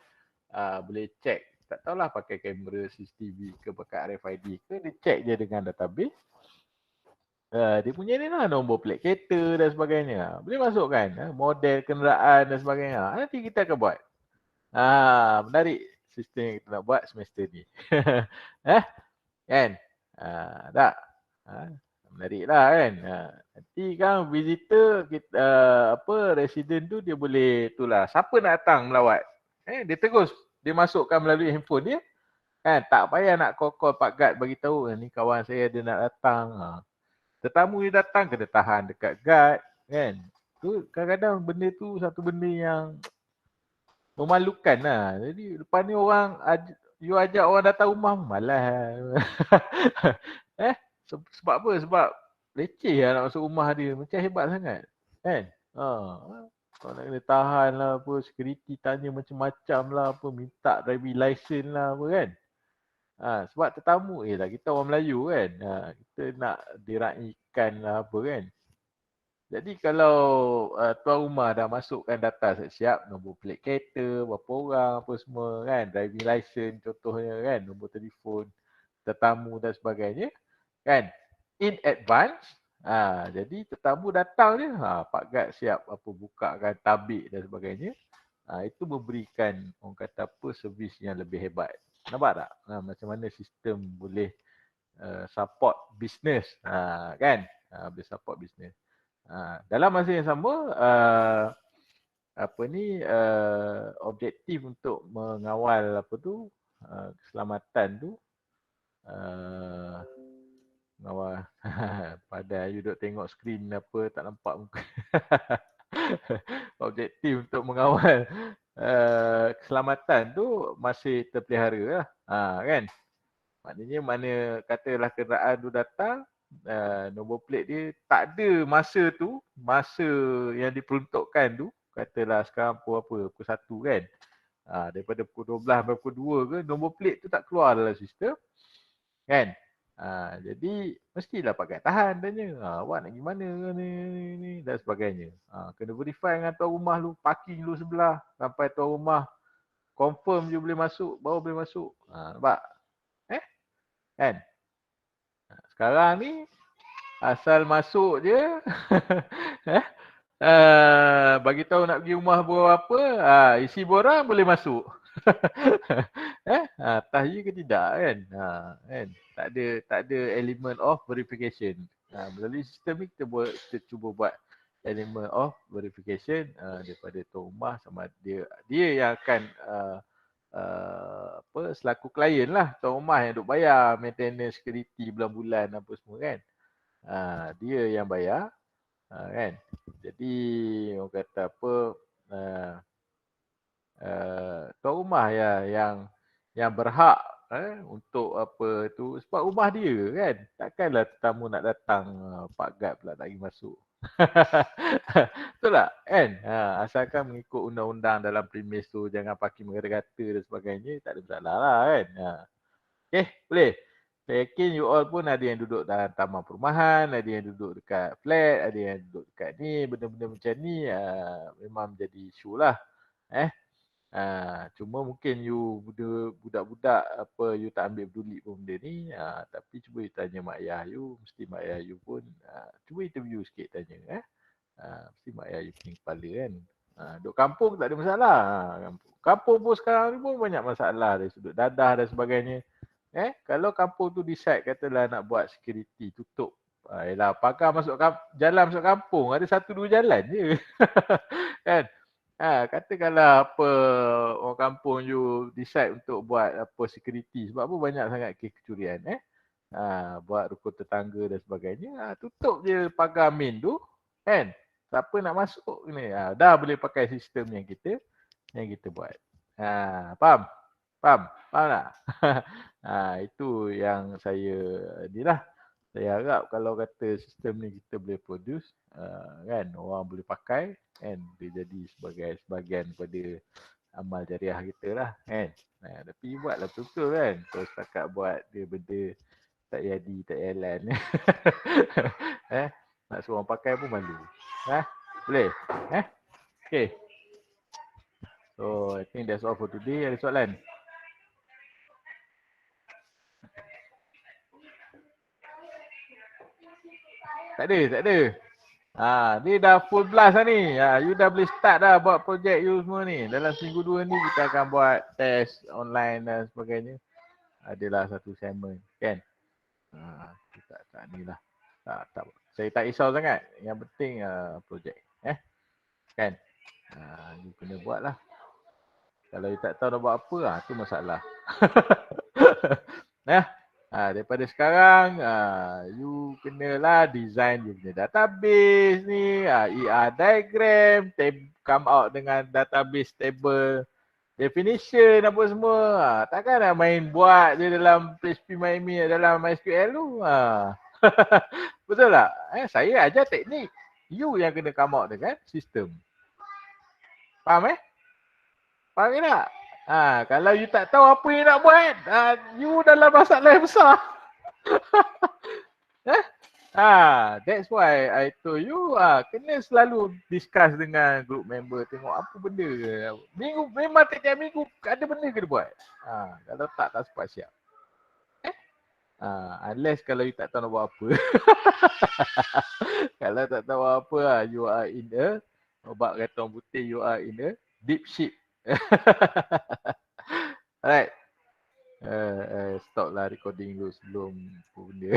boleh check, tak tahulah pakai kamera CCTV ke pakai RFID ke, dia check je dengan database. Dia punya ni lah nombor plate kereta dan sebagainya. Boleh masuk kan? Model kenderaan dan sebagainya. Nanti kita akan buat. Menarik sistem yang kita nak buat semester ni. Kan? Tak? Menarik lah kan. Nanti kan visitor kita resident tu dia boleh itulah siapa nak datang melawat. Dia terus dia masukkan melalui handphone dia. Kan tak payah nak call Pak Gad bagi tahu ni kawan saya dia nak datang. Tetamu dia datang kena tahan dekat guard kan. Tu kadang-kadang benda tu satu benda yang memalukan lah. Jadi lepas ni orang you ajak orang datang rumah malas. Sebab apa? Sebab leceh lah nak masuk rumah dia. Macam hebat sangat. Kan? Kau nak kena tahan lah apa. Security tanya macam-macam lah apa. Minta driving license lah apa kan. Sebab tetamu lah kita orang Melayu kan. Kita nak diraihkan lah apa kan. Jadi kalau tuan rumah dah masukkan data siap-siap. Nombor plate kereta, berapa orang apa semua kan. Driving license contohnya kan. Nombor telefon, tetamu dan sebagainya. Kan, in advance, jadi tetamu datang je, Pak Gad siap apa bukakan tabik dan sebagainya. Itu memberikan orang kata apa servis yang lebih hebat. Nampak tak? Macam mana sistem boleh support business, kan? Boleh support business. Dalam masa yang sama, objektif untuk mengawal apa tu keselamatan tu. Mengawal pada you duk tengok skrin apa tak nampak muka. Objektif untuk mengawal keselamatan tu masih terpelihara lah. Kan? Maknanya mana katalah kenderaan tu datang, nombor plate dia tak ada masa tu, masa yang diperuntukkan tu, katalah sekarang pukul 1 kan. Daripada pukul 12 sampai pukul 2 ke, nombor plate tu tak keluar dalam sistem. Kan? Jadi mestilah pakai tahan tanya. Awak nak pergi mana ni dan sebagainya. Kena verify dengan tuan rumah lu, parking lu sebelah sampai tuan rumah confirm je boleh masuk, baru boleh masuk. Nampak? Kan? Sekarang ni asal masuk je bagi tahu nak pergi rumah berapa, isi borang boleh masuk. Tahiyya ke tidak kan? Kan? Tak ada element of verification. Melalui sistem ni kita cuba buat element of verification daripada tuan rumah sama dia yang akan selaku klien lah, tuan rumah yang duk bayar maintenance security bulan-bulan apa semua kan. Dia yang bayar kan. Jadi orang kata apa tuan rumah yang berhak untuk apa tu sebab rumah dia kan. Takkanlah tetamu nak datang Pak Gad pula tak pergi masuk. Betul tak? Kan? Asalkan mengikut undang-undang dalam premis tu jangan parking merata-rata dan sebagainya, tak ada masalah lah kan. Okay, boleh. Saya yakin you all pun ada yang duduk dalam taman perumahan, ada yang duduk dekat flat, ada yang duduk dekat ni, benda-benda macam ni memang menjadi isu lah. Cuma mungkin you budak-budak apa you tak ambil peduli pun benda ni. Tapi cuba you tanya mak ayah you, mesti mak ayah you pun cuba interview sikit tanya mesti mak ayah you pening kepala kan. Duk kampung tak ada masalah. Kampung pun sekarang ni pun banyak masalah dari sudut dadah dan sebagainya. Kalau kampung tu decide katalah nak buat security tutup. Yelah pagar masuk jalan masuk kampung ada 1-2 jalan je. Kan? Katakanlah apa orang kampung you decide untuk buat apa security sebab apa banyak sangat kes kecurian buat rukun tetangga dan sebagainya, tutup je pagar main tu kan, siapa nak masuk ni dah boleh pakai sistem yang kita buat. Faham tak? Itu yang saya inilah, saya harap kalau kata sistem ni kita boleh produce kan, orang boleh pakai kan, dia jadi sebagai sebahagian daripada amal jariah kita lah kan. Tapi buatlah betul-betul kan, kalau setakat buat dia benda tak jadi, tak jalan nak suruh orang pakai pun malu. Boleh? Okay. So I think that's all for today. Ada soalan? Tak ada. Ni dah full blast lah ni. You dah boleh start dah buat projek you semua ni. Dalam seminggu 2 ni kita akan buat test online dan sebagainya. Adalah satu assignment kan. Tak ni lah. Tak. Saya tak risau sangat. Yang penting projek. Kan. You kena buat lah. Kalau you tak tahu nak buat apa, tu masalah. Daripada sekarang you kenalah design you punya database ni, ER diagram, come out dengan database table definition apa semua. Takkan nak main buat je dalam PHP MyAdmin dalam MySQL tu. Betul tak? Saya ajar teknik, you yang kena come out dengan sistem. Faham Faham ke tak? Kalau you tak tahu apa you nak buat, you dalam masalah yang besar. That's why I told you kena selalu discuss dengan group member, tengok apa benda ke. Memang tiap minggu ada benda kena buat. Kalau tak sempat siap. Unless kalau you tak tahu nak buat apa. Kalau tak tahu apa, you are in a, obat kata orang putih, you are in a deep ship. Alright. Stop lah recording dulu sebelum benda.